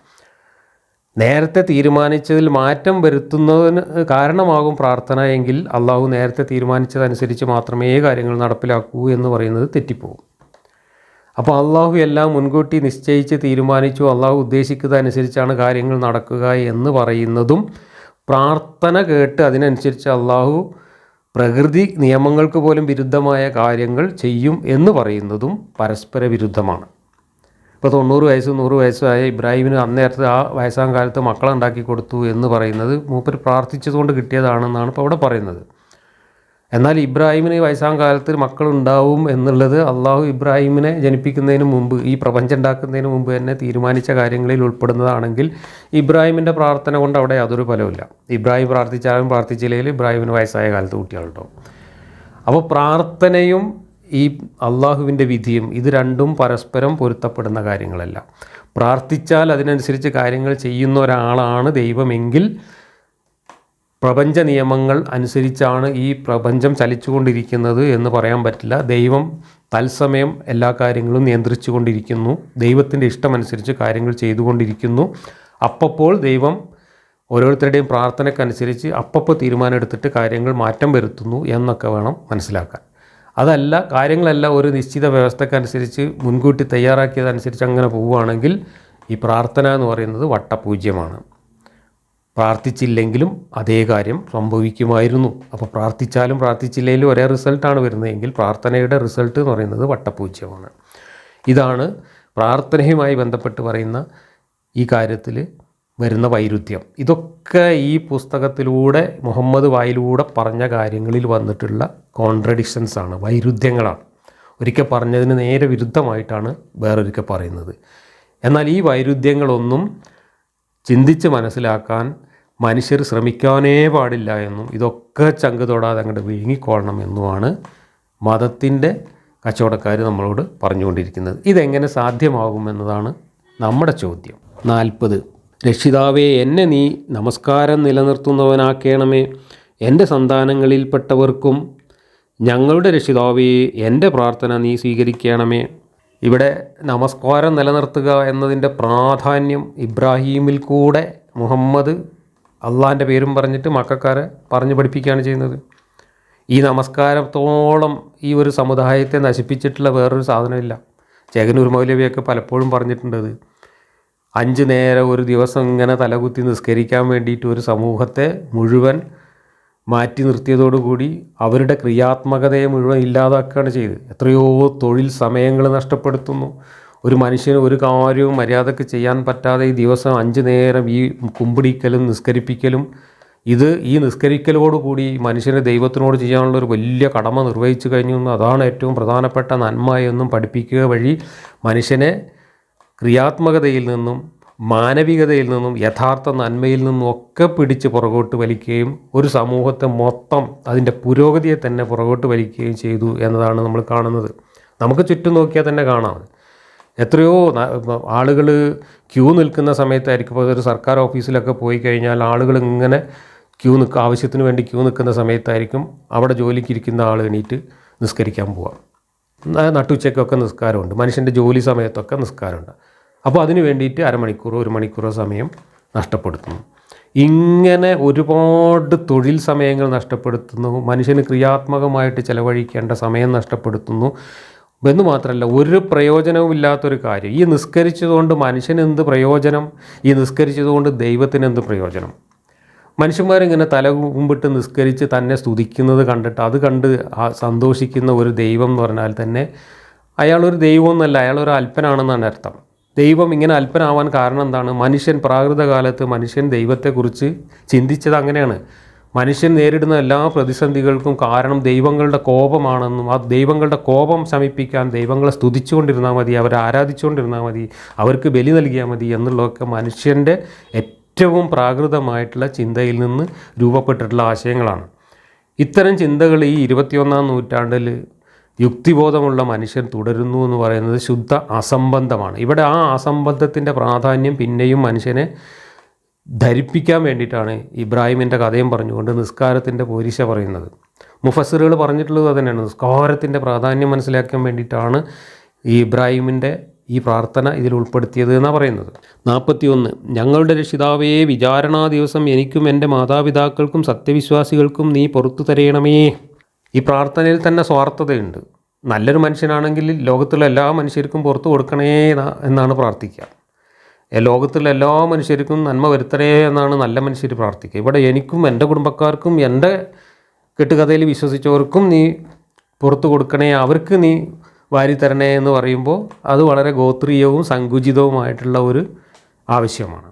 നേരത്തെ തീരുമാനിച്ചതിൽ മാറ്റം വരുത്തുന്നതിന് കാരണമാകും പ്രാർത്ഥന എങ്കിൽ അള്ളാഹു നേരത്തെ തീരുമാനിച്ചതനുസരിച്ച് മാത്രമേ കാര്യങ്ങൾ നടപ്പിലാക്കൂ എന്ന് പറയുന്നത് തെറ്റിപ്പോകും. അപ്പോൾ അള്ളാഹു എല്ലാം മുൻകൂട്ടി നിശ്ചയിച്ച് തീരുമാനിച്ചു, അള്ളാഹു ഉദ്ദേശിക്കുന്നതനുസരിച്ചാണ് കാര്യങ്ങൾ നടക്കുക എന്ന് പറയുന്നതും പ്രാർത്ഥന കേട്ട് അതിനനുസരിച്ച് അള്ളാഹു പ്രകൃതി നിയമങ്ങൾക്ക് പോലും വിരുദ്ധമായ കാര്യങ്ങൾ ചെയ്യും എന്ന് പറയുന്നതും പരസ്പര വിരുദ്ധമാണ്. ഇപ്പോൾ 90 വയസ്സ് 100 വയസ്സായ ഇബ്രാഹിമിന് അന്നേരത്തെ ആ വയസ്സാം കാലത്ത് മക്കളുണ്ടാക്കി കൊടുത്തു എന്ന് പറയുന്നത് മൂപ്പർ പ്രാർത്ഥിച്ചതുകൊണ്ട് കിട്ടിയതാണെന്നാണ് ഇപ്പോൾ അവിടെ പറയുന്നത്. എന്നാൽ ഇബ്രാഹിമിന് വയസ്സാം കാലത്ത് മക്കളുണ്ടാവും എന്നുള്ളത് അള്ളാഹു ഇബ്രാഹിമിനെ ജനിപ്പിക്കുന്നതിന് മുമ്പ്, ഈ പ്രപഞ്ചം ഉണ്ടാക്കുന്നതിന് മുമ്പ് തന്നെ തീരുമാനിച്ച കാര്യങ്ങളിൽ ഉൾപ്പെടുന്നതാണെങ്കിൽ ഇബ്രാഹിമിൻ്റെ പ്രാർത്ഥന കൊണ്ട് അവിടെ യാതൊരു ഫലമില്ല. ഇബ്രാഹിം പ്രാർത്ഥിച്ചാലും പ്രാർത്ഥിച്ചില്ലെങ്കിൽ ഇബ്രാഹിമിന് വയസ്സായ കാലത്ത് കുട്ടികളുണ്ടാവും. അപ്പോൾ പ്രാർത്ഥനയും ഈ അള്ളാഹുവിൻ്റെ വിധിയും ഇത് രണ്ടും പരസ്പരം പൊരുത്തപ്പെടുന്ന കാര്യങ്ങളല്ല. പ്രാർത്ഥിച്ചാൽ അതിനനുസരിച്ച് കാര്യങ്ങൾ ചെയ്യുന്ന ഒരാളാണ് ദൈവമെങ്കിൽ പ്രപഞ്ച നിയമങ്ങൾ അനുസരിച്ചാണ് ഈ പ്രപഞ്ചം ചലിച്ചുകൊണ്ടിരിക്കുന്നത് എന്ന് പറയാൻ പറ്റില്ല. ദൈവം തത്സമയം എല്ലാ കാര്യങ്ങളും നിയന്ത്രിച്ചു കൊണ്ടിരിക്കുന്നു. ദൈവത്തിൻ്റെ ഇഷ്ടമനുസരിച്ച് കാര്യങ്ങൾ ചെയ്തുകൊണ്ടിരിക്കുന്നു. അപ്പോൾ ദൈവം ഓരോരുത്തരുടെയും പ്രാർത്ഥനയ്ക്കനുസരിച്ച് അപ്പോൾ തീരുമാനം എടുത്തിട്ട് കാര്യങ്ങൾ മാറ്റം വരുത്തുന്നു എന്നൊക്കെ വേണം മനസ്സിലാക്കാൻ. അതല്ല, കാര്യങ്ങളെല്ലാം ഒരു നിശ്ചിത വ്യവസ്ഥക്കനുസരിച്ച് മുൻകൂട്ടി തയ്യാറാക്കിയതനുസരിച്ച് അങ്ങനെ പോവുകയാണെങ്കിൽ ഈ പ്രാർത്ഥന എന്ന് പറയുന്നത് വട്ടപൂജ്യമാണ്. പ്രാർത്ഥിച്ചില്ലെങ്കിലും അതേ കാര്യം സംഭവിക്കുമായിരുന്നു. അപ്പോൾ പ്രാർത്ഥിച്ചാലും പ്രാർത്ഥിച്ചില്ലെങ്കിലും ഒരേ റിസൾട്ടാണ് വരുന്നതെങ്കിൽ പ്രാർത്ഥനയുടെ റിസൾട്ട് എന്ന് പറയുന്നത് വട്ടപൂജ്യമാണ്. ഇതാണ് പ്രാർത്ഥനയുമായി ബന്ധപ്പെട്ട് പറയുന്ന ഈ കാര്യത്തിൽ വരുന്ന വൈരുദ്ധ്യം. ഇതൊക്കെ ഈ പുസ്തകത്തിലൂടെ മുഹമ്മദ് വായിലൂടെ പറഞ്ഞ കാര്യങ്ങളിൽ വന്നിട്ടുള്ള കോൺട്രഡിക്ഷൻസാണ്, വൈരുദ്ധ്യങ്ങളാണ്. ഒരിക്കൽ പറഞ്ഞതിന് നേരെ വിരുദ്ധമായിട്ടാണ് വേറൊരിക്കൽ പറയുന്നത്. എന്നാൽ ഈ വൈരുദ്ധ്യങ്ങളൊന്നും ചിന്തിച്ച് മനസ്സിലാക്കാൻ മനുഷ്യർ ശ്രമിക്കാനേ പാടില്ല എന്നും ഇതൊക്കെ ചങ്ക് തൊടാതെ അങ്ങോട്ട് വിഴുങ്ങിക്കൊള്ളണം എന്നുമാണ് മതത്തിൻ്റെ കച്ചവടക്കാർ നമ്മളോട് പറഞ്ഞുകൊണ്ടിരിക്കുന്നത്. ഇതെങ്ങനെ സാധ്യമാകുമെന്നതാണ് നമ്മുടെ ചോദ്യം. 40. രക്ഷിതാവേ, എന്നെ നീ നമസ്കാരം നിലനിർത്തുന്നവനാക്കണമേ. എൻ്റെ സന്താനങ്ങളിൽപ്പെട്ടവർക്കും ഞങ്ങളുടെ രക്ഷിതാവേ, എൻ്റെ പ്രാർത്ഥന നീ സ്വീകരിക്കണമേ. ഇവിടെ നമസ്കാരം നിലനിർത്തുക എന്നതിൻ്റെ പ്രാധാന്യം ഇബ്രാഹീമിൽ കൂടെ മുഹമ്മദ് അള്ളാൻ്റെ പേരും പറഞ്ഞിട്ട് മക്കൾക്കാരെ പറഞ്ഞു പഠിപ്പിക്കുകയാണ് ചെയ്യുന്നത്. ഈ നമസ്കാരത്തോളം ഈ ഒരു സമുദായത്തെ നശിപ്പിച്ചിട്ടുള്ള വേറൊരു സാധനമില്ല. ചേകനൂർ മൗലവിയൊക്കെ പലപ്പോഴും പറഞ്ഞിട്ടുണ്ടത്. 5 നേരം ഒരു ദിവസം ഇങ്ങനെ തലകുത്തി നിസ്കരിക്കാൻ വേണ്ടിയിട്ട് ഒരു സമൂഹത്തെ മുഴുവൻ മാറ്റി നിർത്തിയതോടുകൂടി അവരുടെ ക്രിയാത്മകതയെ മുഴുവൻ ഇല്ലാതാക്കുകയാണ് ചെയ്തത്. എത്രയോ തൊഴിൽ സമയങ്ങൾ നഷ്ടപ്പെടുത്തുന്നു. ഒരു മനുഷ്യന് ഒരു കാര്യവും മര്യാദക്ക് ചെയ്യാൻ പറ്റാതെ ഈ ദിവസം 5 നേരം ഈ കുമ്പിടിക്കലും നിസ്കരിപ്പിക്കലും, ഈ നിസ്കരിക്കലോടുകൂടി മനുഷ്യന് ദൈവത്തിനോട് ചെയ്യാനുള്ള ഒരു വലിയ കടമ നിർവഹിച്ചു കഴിഞ്ഞു. അതാണ് ഏറ്റവും പ്രധാനപ്പെട്ട നന്മ എന്നും പഠിപ്പിക്കുക വഴി മനുഷ്യനെ ക്രിയാത്മകതയിൽ നിന്നും മാനവികതയിൽ നിന്നും യഥാർത്ഥ നന്മയിൽ നിന്നും ഒക്കെ പിടിച്ച് പുറകോട്ട് വലിക്കുകയും ഒരു സമൂഹത്തെ മൊത്തം അതിൻ്റെ പുരോഗതിയെ തന്നെ പുറകോട്ട് വലിക്കുകയും ചെയ്തു എന്നതാണ് നമ്മൾ കാണുന്നത്. നമുക്ക് ചുറ്റും നോക്കിയാൽ തന്നെ കാണാം. എത്രയോ ആളുകൾ ക്യൂ നിൽക്കുന്ന സമയത്തായിരിക്കും. ഇപ്പോൾ ഒരു സർക്കാർ ഓഫീസിലൊക്കെ പോയി കഴിഞ്ഞാൽ ആളുകൾ ഇങ്ങനെ ആവശ്യത്തിന് വേണ്ടി ക്യൂ നിൽക്കുന്ന സമയത്തായിരിക്കും അവിടെ ജോലിക്കിരിക്കുന്ന ആൾ എണീറ്റ് നിസ്കരിക്കാൻ പോവാം. നട്ടുച്ചയ്ക്കൊക്കെ നിസ്കാരമുണ്ട്, മനുഷ്യൻ്റെ ജോലി സമയത്തൊക്കെ നിസ്കാരമുണ്ട്. അപ്പോൾ അതിന് വേണ്ടിയിട്ട് അരമണിക്കൂറോ 1 മണിക്കൂറോ സമയം നഷ്ടപ്പെടുത്തുന്നു. ഇങ്ങനെ ഒരുപാട് തൊഴിൽ സമയങ്ങൾ നഷ്ടപ്പെടുത്തുന്നു, മനുഷ്യന് ക്രിയാത്മകമായിട്ട് ചിലവഴിക്കേണ്ട സമയം നഷ്ടപ്പെടുത്തുന്നു എന്ന് മാത്രമല്ല ഒരു പ്രയോജനവും ഇല്ലാത്തൊരു കാര്യം. ഈ നിസ്കരിച്ചതുകൊണ്ട് മനുഷ്യന് എന്ത് പ്രയോജനം? ഈ നിസ്കരിച്ചതുകൊണ്ട് ദൈവത്തിന് എന്ത് പ്രയോജനം? മനുഷ്യന്മാരിങ്ങനെ തല കുമ്പിട്ട് നിസ്കരിച്ച് തന്നെ സ്തുതിക്കുന്നത് കണ്ടിട്ട് അത് കണ്ട് സന്തോഷിക്കുന്ന ഒരു ദൈവം എന്ന് പറഞ്ഞാൽ തന്നെ അയാളൊരു ദൈവമൊന്നുമല്ല, അയാളൊരു അല്പനാണെന്നാണ് അർത്ഥം. ദൈവം ഇങ്ങനെ അല്പനാവാൻ കാരണം എന്താണ്? മനുഷ്യൻ പ്രാകൃത കാലത്ത് മനുഷ്യൻ ദൈവത്തെക്കുറിച്ച് ചിന്തിച്ചത് അങ്ങനെയാണ്. മനുഷ്യൻ നേരിടുന്ന എല്ലാ പ്രതിസന്ധികൾക്കും കാരണം ദൈവങ്ങളുടെ കോപമാണെന്നും ആ ദൈവങ്ങളുടെ കോപം ശമിപ്പിക്കാൻ ദൈവങ്ങളെ സ്തുതിച്ചുകൊണ്ടിരുന്നാൽ മതി, അവരെ ആരാധിച്ചുകൊണ്ടിരുന്നാൽ മതി, അവർക്ക് ബലി നൽകിയാൽ മതി എന്നുള്ളതൊക്കെ മനുഷ്യൻ്റെ ഏറ്റവും പ്രാകൃതമായിട്ടുള്ള ചിന്തയിൽ നിന്ന് രൂപപ്പെട്ടിട്ടുള്ള ആശയങ്ങളാണ്. ഇത്തരം ചിന്തകൾ ഈ 21-ാം നൂറ്റാണ്ടിൽ യുക്തിബോധമുള്ള മനുഷ്യൻ തുടരുന്നു എന്ന് പറയുന്നത് ശുദ്ധ അസംബന്ധമാണ്. ഇവിടെ ആ അസംബന്ധത്തിൻ്റെ പ്രാധാന്യം പിന്നെയും മനുഷ്യനെ ധരിപ്പിക്കാൻ വേണ്ടിയിട്ടാണ് ഇബ്രാഹിമിൻ്റെ കഥയും പറഞ്ഞുകൊണ്ട് നിസ്കാരത്തിൻ്റെ പോരിശ പറയുന്നത്. മുഫസ്സിറുകൾ പറഞ്ഞിട്ടുള്ളത് അതുതന്നെയാണ്. നിസ്കാരത്തിൻ്റെ പ്രാധാന്യം മനസ്സിലാക്കാൻ വേണ്ടിയിട്ടാണ് ഈ ഇബ്രാഹിമിൻ്റെ ഈ പ്രാർത്ഥന ഇതിൽ ഉൾപ്പെടുത്തിയത് എന്നാണ് പറയുന്നത്. 41. ഞങ്ങളുടെ രക്ഷിതാവേ, വിചാരണാ ദിവസം എനിക്കും എൻ്റെ മാതാപിതാക്കൾക്കും സത്യവിശ്വാസികൾക്കും നീ പുറത്തു തരയണമേ. ഈ പ്രാർത്ഥനയിൽ തന്നെ സ്വാർത്ഥതയുണ്ട്. നല്ലൊരു മനുഷ്യനാണെങ്കിൽ ലോകത്തുള്ള എല്ലാ മനുഷ്യർക്കും പുറത്തു കൊടുക്കണേ എന്നാണ് പ്രാർത്ഥിക്കുക. ലോകത്തുള്ള എല്ലാ മനുഷ്യർക്കും നന്മ വരുത്തണേ എന്നാണ് നല്ല മനുഷ്യർ പ്രാർത്ഥിക്കുക. ഇവിടെ എനിക്കും എൻ്റെ കുടുംബക്കാർക്കും എൻ്റെ കെട്ടുകഥയിൽ വിശ്വസിച്ചവർക്കും നീ പുറത്തു കൊടുക്കണേ, അവർക്ക് നീ വാരിത്തരണേ എന്ന് പറയുമ്പോൾ അത് വളരെ ഗോത്രീയവും സങ്കുചിതവുമായിട്ടുള്ള ഒരു ആവശ്യമാണ്.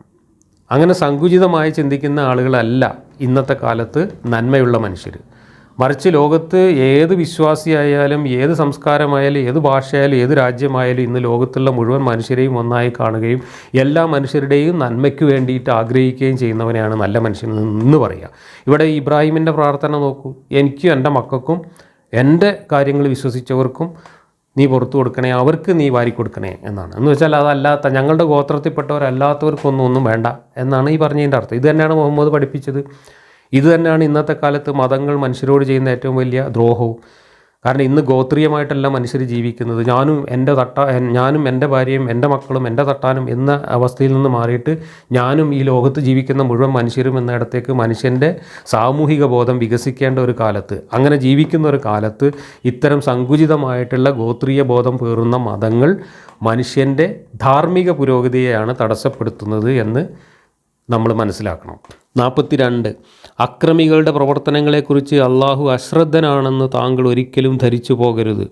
അങ്ങനെ സങ്കുചിതമായി ചിന്തിക്കുന്ന ആളുകളല്ല ഇന്നത്തെ കാലത്ത് നന്മയുള്ള മനുഷ്യർ. മറിച്ച് ലോകത്ത് ഏത് വിശ്വാസിയായാലും ഏത് സംസ്കാരമായാലും ഏത് ഭാഷയായാലും ഏത് രാജ്യമായാലും ഇന്ന് ലോകത്തുള്ള മുഴുവൻ മനുഷ്യരെയും ഒന്നായി കാണുകയും എല്ലാ മനുഷ്യരുടെയും നന്മയ്ക്ക് വേണ്ടിയിട്ട് ആഗ്രഹിക്കുകയും ചെയ്യുന്നവനെയാണ് നല്ല മനുഷ്യൻ എന്ന് പറയുക. ഇവിടെ ഇബ്രാഹിമിൻ്റെ പ്രാർത്ഥന നോക്കൂ, എനിക്കും എൻ്റെ മക്കൾക്കും എൻ്റെ കാര്യങ്ങൾ വിശ്വസിച്ചവർക്കും നീ പുറത്തു കൊടുക്കണേ, അവർക്ക് നീ വാരിക്കൊടുക്കണേ എന്നാണ്. എന്ന് വെച്ചാൽ അതല്ലാത്ത ഞങ്ങളുടെ ഗോത്രത്തിൽപ്പെട്ടവരല്ലാത്തവർക്കൊന്നും വേണ്ട എന്നാണ് ഈ പറഞ്ഞതിൻ്റെ അർത്ഥം. ഇത് തന്നെയാണ് മുഹമ്മദ് പഠിപ്പിച്ചത്. ഇത് തന്നെയാണ് ഇന്നത്തെ കാലത്ത് മതങ്ങൾ മനുഷ്യരോട് ചെയ്യുന്ന ഏറ്റവും വലിയ ദ്രോഹവും. കാരണം ഇന്ന് ഗോത്രീയമായിട്ടല്ല മനുഷ്യർ ജീവിക്കുന്നത്. ഞാനും എൻ്റെ ഭാര്യയും എൻ്റെ മക്കളും എൻ്റെ തട്ടാനും എന്ന അവസ്ഥയിൽ നിന്ന് മാറിയിട്ട് ഞാനും ഈ ലോകത്ത് ജീവിക്കുന്ന മുഴുവൻ മനുഷ്യരും എന്നിടത്തേക്ക് മനുഷ്യൻ്റെ സാമൂഹിക ബോധം വികസിക്കേണ്ട ഒരു കാലത്ത്, അങ്ങനെ ജീവിക്കുന്ന ഒരു കാലത്ത് ഇത്തരം സങ്കുചിതമായിട്ടുള്ള ഗോത്രീയ ബോധം പേറുന്ന മതങ്ങൾ മനുഷ്യൻ്റെ ധാർമ്മിക പുരോഗതിയെയാണ് തടസ്സപ്പെടുത്തുന്നത് എന്ന് നമ്മൾ മനസ്സിലാക്കണം. 42. അക്രമികളുടെ പ്രവർത്തനങ്ങളെക്കുറിച്ച് അള്ളാഹു അശ്രദ്ധനാണെന്ന് താങ്കൾ ഒരിക്കലും ധരിച്ചു പോകരുത്.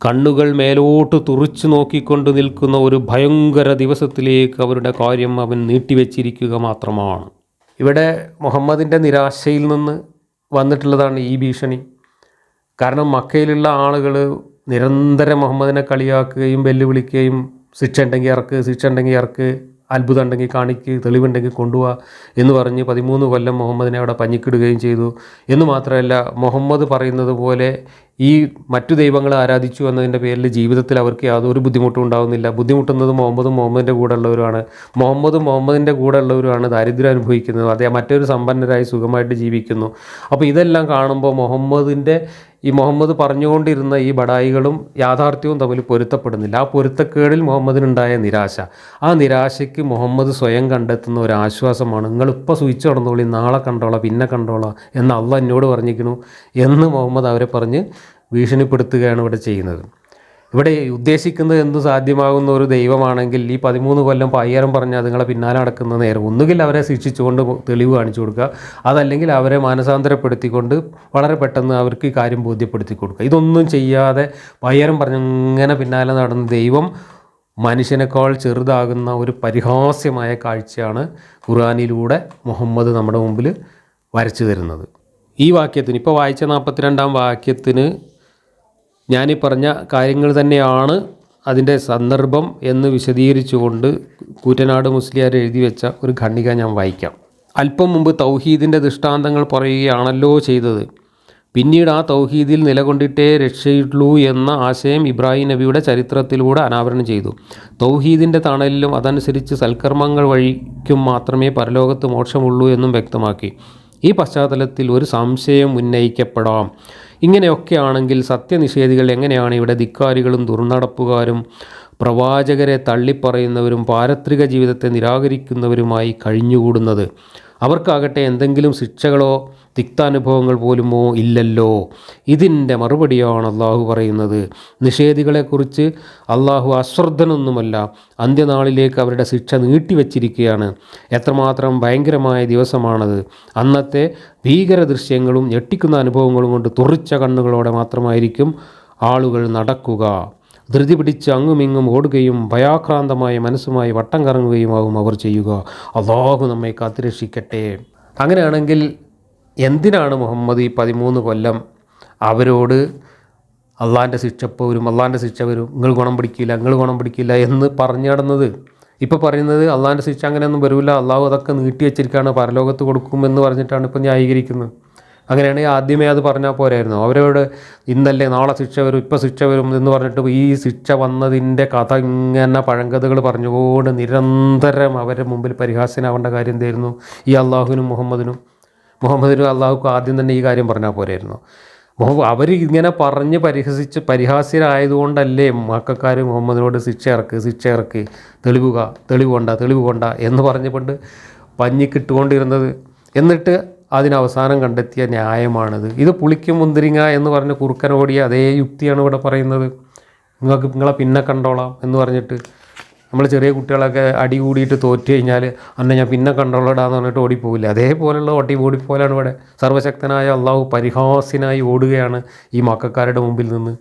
കണ്ണുകൾ മേലോട്ട് തുറിച്ചു നോക്കിക്കൊണ്ട് നിൽക്കുന്ന ഒരു ഭയങ്കര ദിവസത്തിലേക്ക് അവരുടെ കാര്യം അവൻ നീട്ടിവെച്ചിരിക്കുക മാത്രമാണ്. ഇവിടെ മുഹമ്മദിൻ്റെ നിരാശയിൽ നിന്ന് വന്നിട്ടുള്ളതാണ് ഈ ഭീഷണി. കാരണം മക്കയിലുള്ള ആളുകൾ നിരന്തരം മുഹമ്മദിനെ കളിയാക്കുകയും വെല്ലുവിളിക്കുകയും ശിക്ഷ ഉണ്ടെങ്കിൽ ഇറക്ക്, അത്ഭുതം ഉണ്ടെങ്കിൽ കാണിക്ക്, തെളിവുണ്ടെങ്കിൽ കൊണ്ടുപോവുക എന്ന് പറഞ്ഞ് 13 കൊല്ലം മുഹമ്മദിനെ അവിടെ പഞ്ഞിക്കിടുകയും ചെയ്തു. എന്ന് മാത്രമല്ല, മുഹമ്മദ് പറയുന്നത് പോലെ ഈ മറ്റു ദൈവങ്ങളെ ആരാധിച്ചു എന്നതിൻ്റെ പേരിൽ ജീവിതത്തിൽ അവർക്ക് യാതൊരു ബുദ്ധിമുട്ടും ഉണ്ടാകുന്നില്ല. ബുദ്ധിമുട്ടുന്നത് മുഹമ്മദിൻ്റെ കൂടെ ഉള്ളവരുമാണ്. മുഹമ്മദിൻ്റെ കൂടെ ഉള്ളവരുമാണ് ദാരിദ്ര്യം അനുഭവിക്കുന്നത്. അതേ മറ്റൊരു സമ്പന്നരായി സുഖമായിട്ട് ജീവിക്കുന്നു. അപ്പോൾ ഇതെല്ലാം കാണുമ്പോൾ മുഹമ്മദ് പറഞ്ഞുകൊണ്ടിരുന്ന ഈ ബടായികളും യാഥാർത്ഥ്യവും തമ്മിൽ പൊരുത്തപ്പെടുന്നില്ല. ആ പൊരുത്തക്കേടിൽ മുഹമ്മദിനുണ്ടായ നിരാശ, ആ നിരാശയ്ക്ക് മുഹമ്മദ് സ്വയം കണ്ടെത്തുന്ന ഒരു ആശ്വാസമാണ്. നിങ്ങളിപ്പോൾ സ്വിച്ച് തുറന്നോളി, നാളെ കണ്ടോളാം, പിന്നെ കണ്ടോളാം എന്ന് അള്ളാഹ് എന്നോട് പറഞ്ഞിരിക്കുന്നു എന്ന് മുഹമ്മദ് അവരെ പറഞ്ഞ് ഭീഷണിപ്പെടുത്തുകയാണ് ഇവിടെ ചെയ്യുന്നത്. ഇവിടെ ഉദ്ദേശിക്കുന്നത് എന്ത് സാധ്യമാകുന്ന ഒരു ദൈവമാണെങ്കിൽ ഈ 13 കൊല്ലം പയ്യാരം പറഞ്ഞാൽ നിങ്ങളെ പിന്നാലെ നടക്കുന്ന നേരം ഒന്നുകിൽ അവരെ ശിക്ഷിച്ചുകൊണ്ട് തെളിവ് കാണിച്ചു കൊടുക്കുക, അതല്ലെങ്കിൽ അവരെ മാനസാന്തരപ്പെടുത്തിക്കൊണ്ട് വളരെ പെട്ടെന്ന് അവർക്ക് ഈ കാര്യം ബോധ്യപ്പെടുത്തി കൊടുക്കുക. ഇതൊന്നും ചെയ്യാതെ പയ്യാരം പറഞ്ഞങ്ങനെ പിന്നാലെ നടന്ന ദൈവം മനുഷ്യനേക്കാൾ ചെറുതാകുന്ന ഒരു പരിഹാസ്യമായ കാഴ്ചയാണ് ഖുർആനിലൂടെ മുഹമ്മദ് നമ്മുടെ മുമ്പിൽ വരച്ചു തരുന്നത്. ഈ വാക്യത്തിന്, ഇപ്പോൾ വായിച്ച 42-ാം വാക്യത്തിന് ഞാനീ പറഞ്ഞ കാര്യങ്ങൾ തന്നെയാണ് അതിൻ്റെ സന്ദർഭം എന്ന് വിശദീകരിച്ചുകൊണ്ട് കൂറ്റനാട് മുസ്ലിയാർ എഴുതി വെച്ച ഒരു ഖണ്ഡിക ഞാൻ വായിക്കാം. അല്പം മുമ്പ് തൗഹീദിൻ്റെ ദൃഷ്ടാന്തങ്ങൾ പറയുകയാണല്ലോ ചെയ്തത്. പിന്നീട് ആ തൗഹീദിൽ നിലകൊണ്ടിട്ടേ രക്ഷയുള്ളൂ എന്ന ആശയം ഇബ്രാഹിം നബിയുടെ ചരിത്രത്തിലൂടെ അനാവരണം ചെയ്തു. തൗഹീദിൻ്റെ തണലിലും അതനുസരിച്ച് സൽക്കർമ്മങ്ങൾ വഴിക്കും മാത്രമേ പരലോകത്ത് മോക്ഷമുള്ളൂ എന്നും വ്യക്തമാക്കി. ഈ പശ്ചാത്തലത്തിൽ ഒരു സംശയം ഉന്നയിക്കപ്പെടാം. ഇങ്ങനെയൊക്കെയാണെങ്കിൽ സത്യനിഷേധികൾ എങ്ങനെയാണ് ഇവിടെ ധിക്കാരികളും ദുർനടപ്പുകാരും പ്രവാചകരെ തള്ളിപ്പറയുന്നവരും പാരത്രിക ജീവിതത്തെ നിരാകരിക്കുന്നവരുമായി കഴിഞ്ഞുകൂടുന്നത്? അവർക്കാകട്ടെ എന്തെങ്കിലും ശിക്ഷകളോ തിക്താനുഭവങ്ങൾ പോലുമോ ഇല്ലല്ലോ. ഇതിൻ്റെ മറുപടിയാണ് അള്ളാഹു പറയുന്നത്. നിഷേധികളെക്കുറിച്ച് അള്ളാഹു അശ്രദ്ധനൊന്നുമല്ല, അന്ത്യനാളിലേക്ക് അവരുടെ ശിക്ഷ നീട്ടിവെച്ചിരിക്കുകയാണ്. എത്രമാത്രം ഭയങ്കരമായ ദിവസമാണത്. അന്നത്തെ ഭീകര ദൃശ്യങ്ങളും ഞെട്ടിക്കുന്ന അനുഭവങ്ങളും കൊണ്ട് തുറിച്ച കണ്ണുകളോടെ മാത്രമായിരിക്കും ആളുകൾ നടക്കുക. ധൃതി പിടിച്ച് അങ്ങുമിങ്ങും ഓടുകയും ഭയാക്രാന്തമായ മനസ്സുമായി വട്ടം കറങ്ങുകയുമാവും അവർ ചെയ്യുക. അള്ളാഹു നമ്മെ കാത്തുരക്ഷിക്കട്ടെ. അങ്ങനെയാണെങ്കിൽ എന്തിനാണ് മുഹമ്മദ് ഈ 13 കൊല്ലം അവരോട് അള്ളാഹിൻ്റെ ശിക്ഷ വരും, നിങ്ങൾ ഗുണം പിടിക്കില്ല എന്ന് പറഞ്ഞു നടന്നത്? ഇപ്പോൾ പറയുന്നത് അള്ളാഹിൻ്റെ ശിക്ഷ അങ്ങനെയൊന്നും വരില്ല, അള്ളാഹു അതൊക്കെ നീട്ടി വെച്ചിരിക്കുകയാണ്, പരലോകത്ത് കൊടുക്കുമെന്ന് പറഞ്ഞിട്ടാണ് ഇപ്പം ന്യായീകരിക്കുന്നത്. അങ്ങനെയാണെങ്കിൽ ആദ്യമേ അത് പറഞ്ഞാൽ പോരായിരുന്നു? അവരോട് ഇന്നല്ലേ നാളെ ശിക്ഷ വരും, ഇപ്പോൾ ശിക്ഷ വരും എന്ന് പറഞ്ഞിട്ട് ഈ ശിക്ഷ വന്നതിൻ്റെ കഥ ഇങ്ങനെ പഴങ്കഥകൾ പറഞ്ഞുകൊണ്ട് നിരന്തരം അവരുടെ മുമ്പിൽ പരിഹാസ്യനാവേണ്ട കാര്യം എന്തായിരുന്നു? ഈ അള്ളാഹുവിനും മുഹമ്മദിനും അള്ളാഹുക്കും ആദ്യം തന്നെ ഈ കാര്യം പറഞ്ഞാൽ പോരായിരുന്നു? അവർ ഇങ്ങനെ പറഞ്ഞ് പരിഹാസ്യരായതുകൊണ്ടല്ലേ മക്കാർ മുഹമ്മദിനോട് ശിക്ഷ ഇറക്ക്, തെളിവ് കൊണ്ട എന്ന് പറഞ്ഞുകൊണ്ട് പഞ്ഞിക്കിട്ടുകൊണ്ടിരുന്നത്. എന്നിട്ട് അതിനവസാനം കണ്ടെത്തിയ ന്യായമാണിത്. ഇത് പുളിക്കും മുന്തിരിങ്ങ എന്ന് പറഞ്ഞ് കുറുക്കനോടിയ അതേ യുക്തിയാണ് ഇവിടെ പറയുന്നത്. നിങ്ങളെ പിന്നെ കണ്ടോളാം എന്ന് പറഞ്ഞിട്ട് നമ്മൾ ചെറിയ കുട്ടികളൊക്കെ അടി കൂടിയിട്ട് തോറ്റു കഴിഞ്ഞാൽ ഞാൻ പിന്നെ കണ്ടോളടാന്ന് പറഞ്ഞിട്ട് ഓടിപ്പോവില്ല. അതേപോലെയുള്ള ഓടിപ്പോലാണ് ഇവിടെ. സർവശക്തനായ അള്ളാഹു പരിഹാസ്യനായി ഓടുകയാണ് ഈ മക്കാരുടെ മുമ്പിൽ നിന്ന്.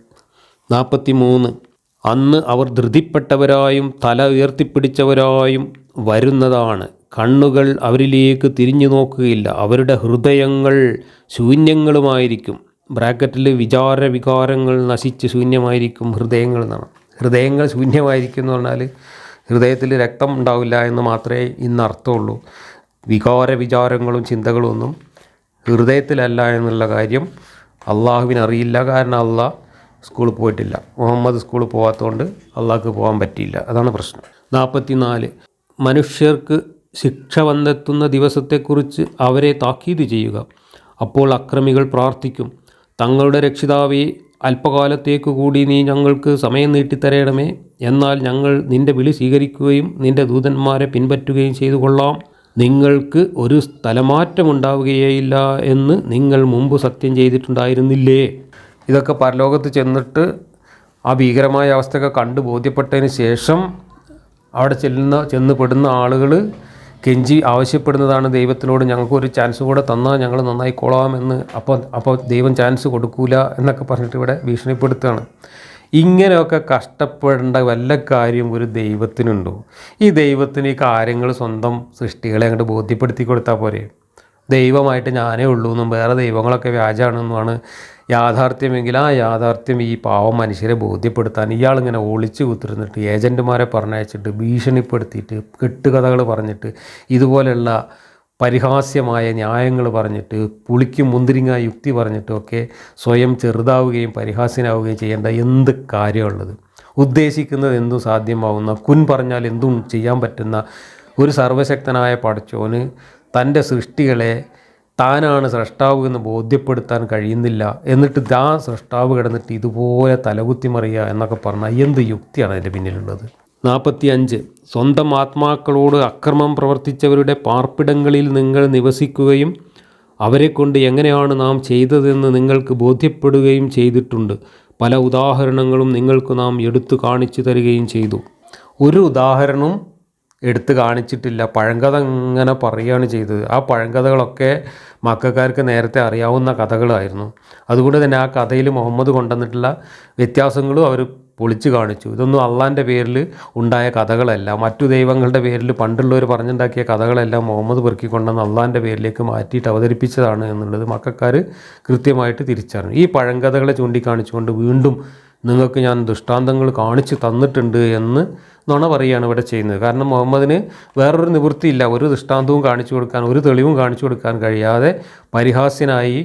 43. അന്ന് അവർ ധൃതിപ്പെട്ടവരായും തല ഉയർത്തിപ്പിടിച്ചവരായും വരുന്നതാണ്. കണ്ണുകൾ അവരിലേക്ക് തിരിഞ്ഞു നോക്കുകയില്ല. അവരുടെ ഹൃദയങ്ങൾ ശൂന്യങ്ങളുമായിരിക്കും. ബ്രാക്കറ്റിൽ വികാരങ്ങൾ നശിച്ച് ശൂന്യമായിരിക്കും ഹൃദയങ്ങൾ എന്നാണ്. ഹൃദയങ്ങൾ ശൂന്യമായിരിക്കും എന്ന് പറഞ്ഞാൽ ഹൃദയത്തിൽ രക്തം ഉണ്ടാവില്ല എന്ന് മാത്രമേ ഇന്ന് അർത്ഥമുള്ളൂ. വിചാരങ്ങളും ചിന്തകളും ഒന്നും ഹൃദയത്തിലല്ല എന്നുള്ള കാര്യം അള്ളാഹുവിനറിയില്ല. കാരണം അള്ളാഹ് സ്കൂളിൽ പോയിട്ടില്ല. മുഹമ്മദ് സ്കൂളിൽ പോകാത്തതുകൊണ്ട് അള്ളാഹ്ക്ക് പോകാൻ പറ്റിയില്ല. അതാണ് പ്രശ്നം. 44. മനുഷ്യർക്ക് ശിക്ഷ വന്നെത്തുന്ന ദിവസത്തെക്കുറിച്ച് അവരെ താക്കീത് ചെയ്യുക. അപ്പോൾ അക്രമികൾ പ്രാർത്ഥിക്കും, തങ്ങളുടെ രക്ഷിതാവേ, അല്പകാലത്തേക്കു കൂടി നീ ഞങ്ങൾക്ക് സമയം നീട്ടിത്തരയണമേ. എന്നാൽ ഞങ്ങൾ നിന്റെ വിളി സ്വീകരിക്കുകയും നിന്റെ ദൂതന്മാരെ പിൻപറ്റുകയും ചെയ്തു കൊള്ളാം. നിങ്ങൾക്ക് ഒരു സ്ഥലമാറ്റമുണ്ടാവുകയേയില്ല എന്ന് നിങ്ങൾ മുമ്പ് സത്യം ചെയ്തിട്ടുണ്ടായിരുന്നില്ലേ? ഇതൊക്കെ പരലോകത്ത് ചെന്നിട്ട് ആ ഭീകരമായ അവസ്ഥയൊക്കെ കണ്ട് ബോധ്യപ്പെട്ടതിന് ശേഷം അവിടെ ചെന്ന് പെടുന്ന ആളുകൾ കെഞ്ചി ആവശ്യപ്പെടുന്നതാണ് ദൈവത്തിനോട്, ഞങ്ങൾക്കൊരു ചാൻസ് കൂടെ തന്നാൽ ഞങ്ങൾ നന്നായിക്കോളാം എന്ന്. അപ്പോൾ ദൈവം ചാൻസ് കൊടുക്കൂല എന്നൊക്കെ പറഞ്ഞിട്ട് ഇവിടെ ഭീഷണിപ്പെടുത്തുകയാണ്. ഇങ്ങനെയൊക്കെ കഷ്ടപ്പെടേണ്ട വല്ല കാര്യം ഒരു ദൈവത്തിനുണ്ടോ? ഈ ദൈവത്തിന് ഈ കാര്യങ്ങൾ സ്വന്തം സൃഷ്ടികളെ അങ്ങോട്ട് ബോധ്യപ്പെടുത്തി കൊടുത്താൽ പോരെ? ദൈവമായിട്ട് ഞാനേ ഉള്ളൂ എന്നും വേറെ ദൈവങ്ങളൊക്കെ വ്യാജാണെന്നുമാണ് യാഥാർത്ഥ്യമെങ്കിൽ ആ യാഥാർത്ഥ്യം ഈ പാവം മനുഷ്യരെ ബോധ്യപ്പെടുത്താൻ ഇയാളിങ്ങനെ ഒളിച്ചു കുത്തിരുന്നിട്ട് ഏജൻറ്റുമാരെ പറഞ്ഞയച്ചിട്ട് ഭീഷണിപ്പെടുത്തിയിട്ട് കെട്ടുകഥകൾ പറഞ്ഞിട്ട് ഇതുപോലെയുള്ള പരിഹാസ്യമായ ന്യായങ്ങൾ പറഞ്ഞിട്ട് പുളിക്കും മുന്തിരിങ്ങ യുക്തി പറഞ്ഞിട്ടൊക്കെ സ്വയം ചെറുതാവുകയും പരിഹാസ്യനാവുകയും ചെയ്യേണ്ട എന്ത് കാര്യമുള്ളത്? ഉദ്ദേശിക്കുന്നത് എന്തും സാധ്യമാവുന്ന, കുൻ പറഞ്ഞാൽ എന്തും ചെയ്യാൻ പറ്റുന്ന ഒരു സർവശക്തനായ പടച്ചോന് തൻ്റെ സൃഷ്ടികളെ താനാണ് സ്രഷ്ടാവ് എന്ന് ബോധ്യപ്പെടുത്താൻ കഴിയുന്നില്ല. എന്നിട്ട് ആ സ്രഷ്ടാവ് കിടന്നിട്ട് ഇതുപോലെ തലകുത്തി മറിയുക എന്നൊക്കെ പറഞ്ഞാൽ എന്ത് യുക്തിയാണ് അതിൻ്റെ പിന്നിലുള്ളത്? 45. സ്വന്തം ആത്മാക്കളോട് അക്രമം പ്രവർത്തിച്ചവരുടെ പാർപ്പിടങ്ങളിൽ നിങ്ങൾ നിവസിക്കുകയും അവരെക്കൊണ്ട് എങ്ങനെയാണ് നാം ചെയ്തതെന്ന് നിങ്ങൾക്ക് ബോധ്യപ്പെടുകയും ചെയ്തിട്ടുണ്ട്. പല ഉദാഹരണങ്ങളും നിങ്ങൾക്ക് നാം എടുത്തു കാണിച്ചു തരികയും ചെയ്തു. ഒരു ഉദാഹരണവും എടുത്ത് കാണിച്ചിട്ടില്ല, പഴങ്കഥ ഇങ്ങനെ പറയുകയാണ് ചെയ്തത്. ആ പഴങ്കഥകളൊക്കെ മക്കൾക്കാർക്ക് നേരത്തെ അറിയാവുന്ന കഥകളായിരുന്നു. അതുകൊണ്ട് തന്നെ ആ കഥയിൽ മുഹമ്മദ് കൊണ്ടുവന്നിട്ടുള്ള വ്യത്യാസങ്ങളും അവർ പൊളിച്ചു കാണിച്ചു. ഇതൊന്നും അള്ളാൻ്റെ പേരിൽ ഉണ്ടായ കഥകളല്ല, മറ്റു ദൈവങ്ങളുടെ പേരിൽ പണ്ടുള്ളവർ പറഞ്ഞുണ്ടാക്കിയ കഥകളെല്ലാം മുഹമ്മദ് പെറുക്കിക്കൊണ്ടെന്ന് അള്ളാൻ്റെ പേരിലേക്ക് മാറ്റിയിട്ട് അവതരിപ്പിച്ചതാണ് എന്നുള്ളത് മക്കൾക്കാർ കൃത്യമായിട്ട് തിരിച്ചറിഞ്ഞു. ഈ പഴങ്കഥകളെ ചൂണ്ടിക്കാണിച്ചുകൊണ്ട് വീണ്ടും നിങ്ങൾക്ക് ഞാൻ ദൃഷ്ടാന്തങ്ങൾ കാണിച്ചു തന്നിട്ടുണ്ട് എന്ന് നുണ പറയുകയാണ് ഇവിടെ ചെയ്യുന്നത്. കാരണം മുഹമ്മദിന് വേറൊരു നിവൃത്തിയില്ല, ഒരു ദൃഷ്ടാന്തവും കാണിച്ചു കൊടുക്കാൻ, ഒരു തെളിവും കാണിച്ചു കൊടുക്കാൻ കഴിയാതെ പരിഹാസ്യനായി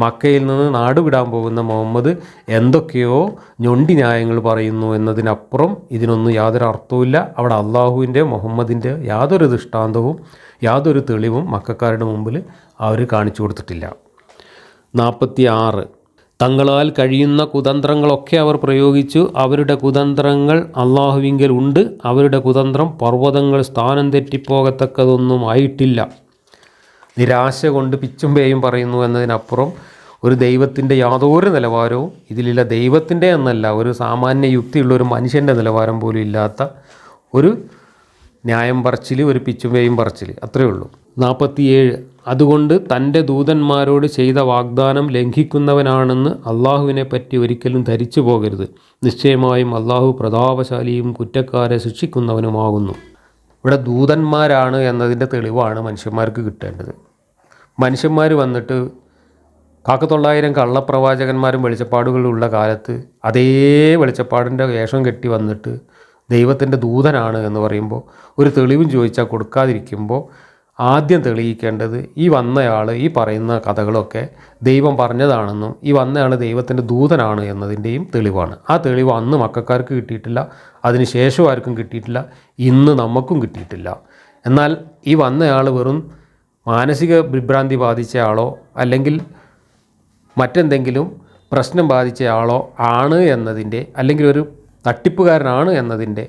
മക്കയിൽ നിന്ന് നാടുവിടാൻ പോകുന്ന മുഹമ്മദ് എന്തൊക്കെയോ ഞൊണ്ടി ന്യായങ്ങൾ പറയുന്നു എന്നതിനപ്പുറം ഇതിനൊന്നും യാതൊരു അർത്ഥവുമില്ല. അവിടെ അള്ളാഹുവിൻ്റെ മുഹമ്മദിൻ്റെ യാതൊരു ദൃഷ്ടാന്തവും യാതൊരു തെളിവും മക്കക്കാരുടെ മുമ്പിൽ അവർ കാണിച്ചു കൊടുത്തിട്ടില്ല. 46. തങ്ങളാൽ കഴിയുന്ന കുതന്ത്രങ്ങളൊക്കെ അവർ പ്രയോഗിച്ചു. അവരുടെ കുതന്ത്രങ്ങൾ അള്ളാഹുവിങ്കൽ ഉണ്ട്. അവരുടെ കുതന്ത്രം പർവ്വതങ്ങൾ സ്ഥാനം തെറ്റിപ്പോകത്തക്കതൊന്നും ആയിട്ടില്ല. നിരാശ കൊണ്ട് പിച്ചും പേയും പറയുന്നു എന്നതിനപ്പുറം ഒരു ദൈവത്തിൻ്റെ യാതൊരു നിലവാരവും ഇതിലില്ല. ദൈവത്തിൻ്റെ എന്നല്ല, ഒരു സാമാന്യ യുക്തിയുള്ള ഒരു മനുഷ്യൻ്റെ നിലവാരം പോലും ഇല്ലാത്ത ഒരു ന്യായം പറച്ചിൽ, ഒരു പിച്ചും പേയും പറച്ചിൽ, അത്രയേ ഉള്ളൂ. 47. അതുകൊണ്ട് തൻ്റെ ദൂതന്മാരോട് ചെയ്ത വാഗ്ദാനം ലംഘിക്കുന്നവനാണെന്ന് അള്ളാഹുവിനെ പറ്റി ഒരിക്കലും ധരിച്ചു പോകരുത്. നിശ്ചയമായും അള്ളാഹു പ്രതാപശാലിയും കുറ്റക്കാരെ ശിക്ഷിക്കുന്നവനുമാകുന്നു. ഇവിടെ ദൂതന്മാരാണ് എന്നതിൻ്റെ തെളിവാണ് മനുഷ്യന്മാർക്ക് കിട്ടേണ്ടത്. മനുഷ്യന്മാർ വന്നിട്ട് 900 കള്ളപ്രവാചകന്മാരും വെളിച്ചപ്പാടുകളുള്ള കാലത്ത് അതേ വെളിച്ചപ്പാടിൻ്റെ വേഷം കെട്ടി വന്നിട്ട് ദൈവത്തിൻ്റെ ദൂതനാണ് എന്ന് പറയുമ്പോൾ ഒരു തെളിവും ചോദിച്ചാൽ കൊടുക്കാതിരിക്കുമ്പോൾ ആദ്യം തെളിയിക്കേണ്ടത് ഈ വന്നയാൾ ഈ പറയുന്ന കഥകളൊക്കെ ദൈവം പറഞ്ഞതാണെന്നും ഈ വന്നയാൾ ദൈവത്തിൻ്റെ ദൂതനാണ് എന്നതിൻ്റെയും തെളിവാണ്. ആ തെളിവ് അന്ന് മക്കൾക്കാർക്ക് കിട്ടിയിട്ടില്ല, അതിന് ശേഷം ആർക്കും കിട്ടിയിട്ടില്ല, ഇന്ന് നമുക്കും കിട്ടിയിട്ടില്ല. എന്നാൽ ഈ വന്നയാൾ വെറും മാനസിക വിഭ്രാന്തി ബാധിച്ച ആളോ അല്ലെങ്കിൽ മറ്റെന്തെങ്കിലും പ്രശ്നം ബാധിച്ച ആളോ ആണ് എന്നതിൻ്റെ, അല്ലെങ്കിൽ ഒരു തട്ടിപ്പുകാരനാണ് എന്നതിൻ്റെ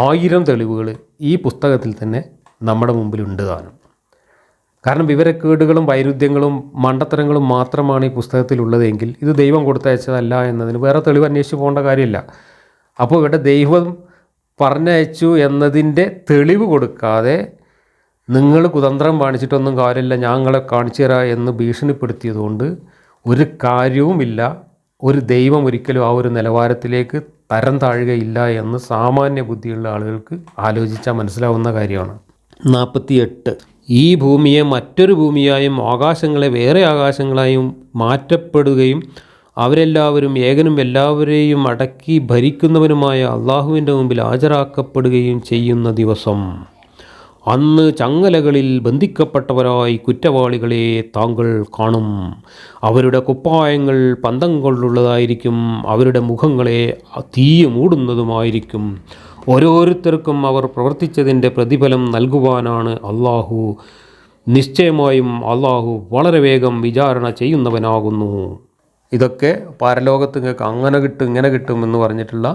1000 തെളിവുകൾ ഈ പുസ്തകത്തിൽ തന്നെ നമ്മുടെ മുമ്പിലുണ്ട് താനും. കാരണം വിവരക്കേടുകളും വൈരുദ്ധ്യങ്ങളും മണ്ടത്തരങ്ങളും മാത്രമാണ് ഈ പുസ്തകത്തിലുള്ളതെങ്കിൽ ഇത് ദൈവം കൊടുത്തയച്ചതല്ല എന്നതിന് വേറെ തെളിവ് അന്വേഷിച്ച് പോകേണ്ട കാര്യമില്ല. അപ്പോൾ ഇവിടെ ദൈവം പറഞ്ഞയച്ചു എന്നതിൻ്റെ തെളിവ് കൊടുക്കാതെ നിങ്ങൾ കുതന്ത്രം കാണിച്ചിട്ടൊന്നും കാര്യമില്ല, ഞങ്ങളെ കാണിച്ചു തരാം എന്ന് ഭീഷണിപ്പെടുത്തിയതുകൊണ്ട് ഒരു കാര്യവുമില്ല. ഒരു ദൈവം ഒരിക്കലും ആ ഒരു നിലവാരത്തിലേക്ക് തരം താഴുകയില്ല എന്ന് സാമാന്യ ബുദ്ധിയുള്ള ആളുകൾക്ക് ആലോചിച്ചാൽ മനസ്സിലാവുന്ന കാര്യമാണ്. 48. ഈ ഭൂമിയെ മറ്റൊരു ഭൂമിയായും ആകാശങ്ങളെ വേറെ ആകാശങ്ങളായും മാറ്റപ്പെടുകയും അവരെല്ലാവരും ഏകനും എല്ലാവരെയും അടക്കി ഭരിക്കുന്നവനുമായ അള്ളാഹുവിൻ്റെ മുമ്പിൽ ഹാജരാക്കപ്പെടുകയും ചെയ്യുന്ന ദിവസം. അന്ന് ചങ്ങലകളിൽ ബന്ധിക്കപ്പെട്ടവരായി കുറ്റവാളികളെ താങ്കൾ കാണും. അവരുടെ കുപ്പായങ്ങൾ പന്തം കൊണ്ടുള്ളതായിരിക്കും, അവരുടെ മുഖങ്ങളെ തീ മൂടുന്നതുമായിരിക്കും. ഓരോരുത്തർക്കും അവർ പ്രവർത്തിച്ചതിൻ്റെ പ്രതിഫലം നൽകുവാനാണ് അള്ളാഹു. നിശ്ചയമായും അള്ളാഹു വളരെ വേഗം വിചാരണ ചെയ്യുന്നവനാകുന്നു. ഇതൊക്കെ പരലോകത്ത് നിങ്ങൾക്ക് അങ്ങനെ കിട്ടും ഇങ്ങനെ കിട്ടും എന്ന് പറഞ്ഞിട്ടുള്ള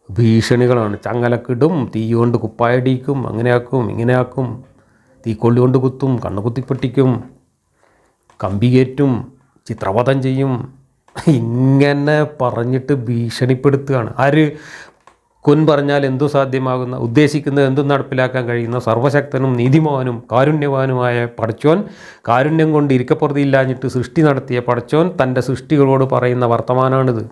ഭീഷണികളാണ്. ചങ്ങലക്കിടും, തീ കൊണ്ട് കുപ്പായടിക്കും, അങ്ങനെയാക്കും ഇങ്ങനെയാക്കും, തീക്കൊള്ളി കൊണ്ട് കുത്തും, കണ്ണ് കുത്തിപ്പൊട്ടിക്കും, കമ്പി കയറ്റും, ചിത്രവധം ചെയ്യും, ഇങ്ങനെ പറഞ്ഞിട്ട് ഭീഷണിപ്പെടുത്തുകയാണ്. ആര്? കൊൻ പറഞ്ഞാൽ എന്തു സാധ്യമാകുന്ന, ഉദ്ദേശിക്കുന്നത് എന്തും നടപ്പിലാക്കാൻ കഴിയുന്ന സർവശക്തനും നീതിമാനും കാരുണ്യവാനുമായ പടച്ചോൻ, കാരുണ്യം കൊണ്ട് ഇരിക്കപ്പുറത്തില്ലാഞ്ഞിട്ട് സൃഷ്ടി നടത്തിയ പടച്ചോൻ തൻ്റെ സൃഷ്ടികളോട് പറയുന്ന വർത്തമാനമാണിത്.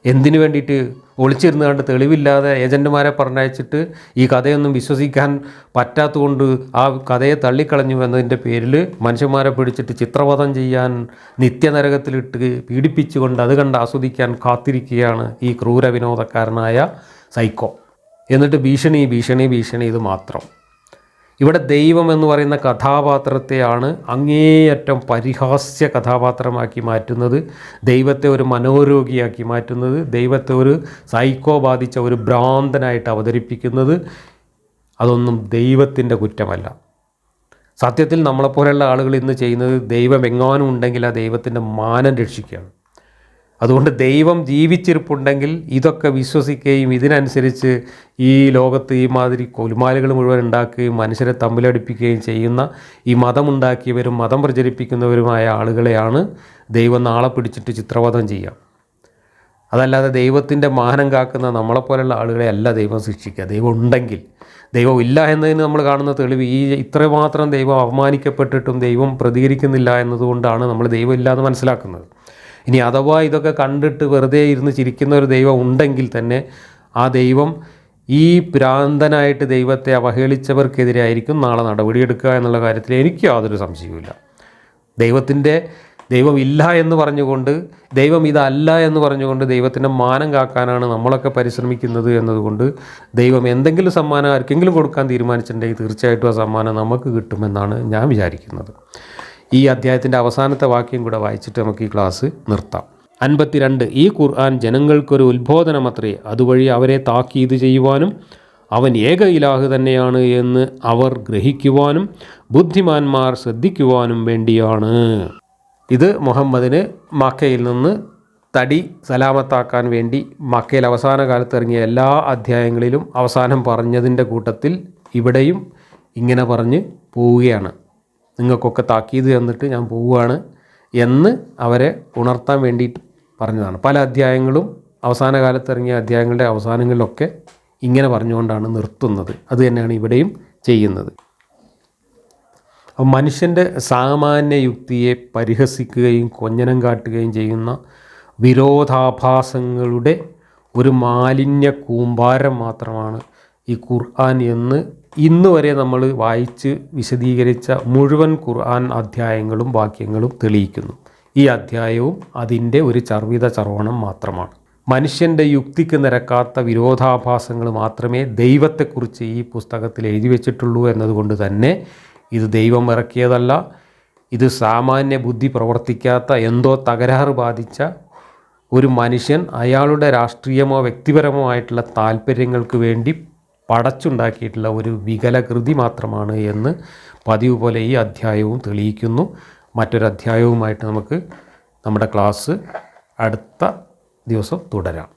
എന്തിനു വേണ്ടിയിട്ട്? ഒളിച്ചിരുന്ന് കണ്ട് തെളിവില്ലാതെ ഏജൻറ്റുമാരെ പറഞ്ഞയച്ചിട്ട് ഈ കഥയൊന്നും വിശ്വസിക്കാൻ പറ്റാത്തതുകൊണ്ട് ആ കഥയെ തള്ളിക്കളഞ്ഞു എന്നതിൻ്റെ പേരിൽ മനുഷ്യന്മാരെ പിടിച്ചിട്ട് ചിത്രവധം ചെയ്യാൻ, നിത്യനരകത്തിലിട്ട് പീഡിപ്പിച്ചുകൊണ്ട് അത് കണ്ട് ആസ്വദിക്കാൻ കാത്തിരിക്കുകയാണ് ഈ ക്രൂര വിനോദക്കാരനായ സൈക്കോ. എന്നിട്ട് ഭീഷണി ഭീഷണി ഭീഷണി, ഇത് മാത്രം. ഇവിടെ ദൈവം എന്ന് പറയുന്ന കഥാപാത്രത്തെയാണ് അങ്ങേയറ്റം പരിഹാസ്യ കഥാപാത്രമാക്കി മാറ്റുന്നത്, ദൈവത്തെ ഒരു മനോരോഗിയാക്കി മാറ്റുന്നത്, ദൈവത്തെ ഒരു സൈക്കോ ബാധിച്ച ഒരു ഭ്രാന്തനായിട്ട് അവതരിപ്പിക്കുന്നത്. അതൊന്നും ദൈവത്തിൻ്റെ കുറ്റമല്ല. സത്യത്തിൽ നമ്മളെപ്പോലെയുള്ള ആളുകൾ ഇന്ന് ചെയ്യുന്നത്, ദൈവം എങ്ങാനും ഉണ്ടെങ്കിൽ ആ ദൈവത്തിൻ്റെ മാനം രക്ഷിക്കുകയാണ്. അതുകൊണ്ട് ദൈവം ജീവിച്ചിരിപ്പുണ്ടെങ്കിൽ ഇതൊക്കെ വിശ്വസിക്കുകയും ഇതിനനുസരിച്ച് ഈ ലോകത്ത് ഈ മാതിരി കൊലുമാലുകൾ മുഴുവൻ ഉണ്ടാക്കുകയും മനുഷ്യരെ തമ്മിലടിപ്പിക്കുകയും ചെയ്യുന്ന ഈ മതമുണ്ടാക്കിയവരും മതം പ്രചരിപ്പിക്കുന്നവരുമായ ആളുകളെയാണ് ദൈവം നാളെ പിടിച്ചിട്ട് ചിത്രവധം ചെയ്യുക. അതല്ലാതെ ദൈവത്തിൻ്റെ മാനം കാക്കുന്ന നമ്മളെപ്പോലുള്ള ആളുകളെ അല്ല ദൈവം ശിക്ഷിക്കുക. ദൈവം ഉണ്ടെങ്കിൽ, ദൈവം ഇല്ല എന്നതിന് നമ്മൾ കാണുന്ന തെളിവ് ഈ ഇത്രമാത്രം ദൈവം അവമാനിക്കപ്പെട്ടിട്ടും ദൈവം പ്രതികരിക്കുന്നില്ല എന്നതുകൊണ്ടാണ് നമ്മൾ ദൈവം ഇല്ല എന്ന് മനസ്സിലാക്കുന്നത്. ഇനി അഥവാ ഇതൊക്കെ കണ്ടിട്ട് വെറുതെ ഇരുന്ന് ചിരിക്കുന്ന ഒരു ദൈവം ഉണ്ടെങ്കിൽ തന്നെ ആ ദൈവം ഈ ഭ്രാന്തനായിട്ട് ദൈവത്തെ അവഹേളിച്ചവർക്കെതിരെ ആയിരിക്കും നാളെ നടപടിയെടുക്കുക എന്നുള്ള കാര്യത്തിൽ എനിക്ക് യാതൊരു സംശയവുമില്ല. ദൈവം ഇല്ല എന്ന് പറഞ്ഞുകൊണ്ട്, ദൈവം ഇതല്ല എന്ന് പറഞ്ഞുകൊണ്ട് ദൈവത്തിൻ്റെ മാനം കാക്കാനാണ് നമ്മളൊക്കെ പരിശ്രമിക്കുന്നത് എന്നതുകൊണ്ട് ദൈവം എന്തെങ്കിലും സമ്മാനം ആർക്കെങ്കിലും കൊടുക്കാൻ തീരുമാനിച്ചിട്ടുണ്ടെങ്കിൽ തീർച്ചയായിട്ടും ആ സമ്മാനം നമുക്ക് കിട്ടുമെന്നാണ് ഞാൻ വിചാരിക്കുന്നത്. ഈ അധ്യായത്തിൻ്റെ അവസാനത്തെ വാക്യം കൂടെ വായിച്ചിട്ട് നമുക്ക് ഈ ക്ലാസ് നിർത്താം. 52. ഈ ഖുർആൻ ജനങ്ങൾക്കൊരു ഉത്ബോധനമത്രേ, അതുവഴി അവരെ താക്കീത് ചെയ്യുവാനും അവൻ ഏക ഇലാഹ് തന്നെയാണ് എന്ന് അവർ ഗ്രഹിക്കുവാനും ബുദ്ധിമാന്മാർ ശ്രദ്ധിക്കുവാനും വേണ്ടിയാണ്. ഇത് മുഹമ്മദിന് മക്കയിൽ നിന്ന് തടി സലാമത്താക്കാൻ വേണ്ടി മക്കയിൽ അവസാന കാലത്ത് ഇറങ്ങിയ എല്ലാ അധ്യായങ്ങളിലും അവസാനം പറഞ്ഞതിൻ്റെ കൂട്ടത്തിൽ ഇവിടെയും ഇങ്ങനെ പറഞ്ഞ് പോവുകയാണ്. നിങ്ങൾക്കൊക്കെ താക്കീത് തന്നിട്ട് ഞാൻ പോവുകയാണ് എന്ന് അവരെ ഉണർത്താൻ വേണ്ടിയിട്ട് പറഞ്ഞതാണ്. പല അധ്യായങ്ങളും അവസാന കാലത്ത് ഇറങ്ങിയ അധ്യായങ്ങളുടെ അവസാനങ്ങളിലൊക്കെ ഇങ്ങനെ പറഞ്ഞുകൊണ്ടാണ് നിർത്തുന്നത്. അത് തന്നെയാണ് ഇവിടെയും ചെയ്യുന്നത്. മനുഷ്യൻ്റെ സാമാന്യ യുക്തിയെ പരിഹസിക്കുകയും കൊഞ്ഞനം കാട്ടുകയും ചെയ്യുന്ന വിരോധാഭാസങ്ങളുടെ ഒരു മാലിന്യ കൂമ്പാരം മാത്രമാണ് ഈ ഖുർആൻ എന്ന് ഇന്ന് വരെ നമ്മൾ വായിച്ച് വിശദീകരിച്ച മുഴുവൻ ഖുർആൻ അധ്യായങ്ങളും വാക്യങ്ങളും തെളിയിക്കുന്നു. ഈ അധ്യായവും അതിൻ്റെ ഒരു ചർവണം മാത്രമാണ്. മനുഷ്യൻ്റെ യുക്തിക്ക് നിരക്കാത്ത വിരോധാഭാസങ്ങൾ മാത്രമേ ദൈവത്തെക്കുറിച്ച് ഈ പുസ്തകത്തിൽ എഴുതി വച്ചിട്ടുള്ളൂ എന്നതുകൊണ്ട് തന്നെ ഇത് ദൈവം ഇറക്കിയതല്ല. ഇത് സാമാന്യ ബുദ്ധി പ്രവർത്തിക്കാത്ത എന്തോ തകരാറ് ബാധിച്ച ഒരു മനുഷ്യൻ അയാളുടെ രാഷ്ട്രീയമോ വ്യക്തിപരമോ ആയിട്ടുള്ള താല്പര്യങ്ങൾക്ക് വേണ്ടി പടച്ചുണ്ടാക്കിയിട്ടുള്ള ഒരു വികലകൃതി മാത്രമാണ് എന്ന് പതിവ് പോലെ ഈ അധ്യായവും തെളിയിക്കുന്നു. മറ്റൊരു അധ്യായവുമായിട്ട് നമുക്ക് നമ്മുടെ ക്ലാസ് അടുത്ത ദിവസം തുടരാം.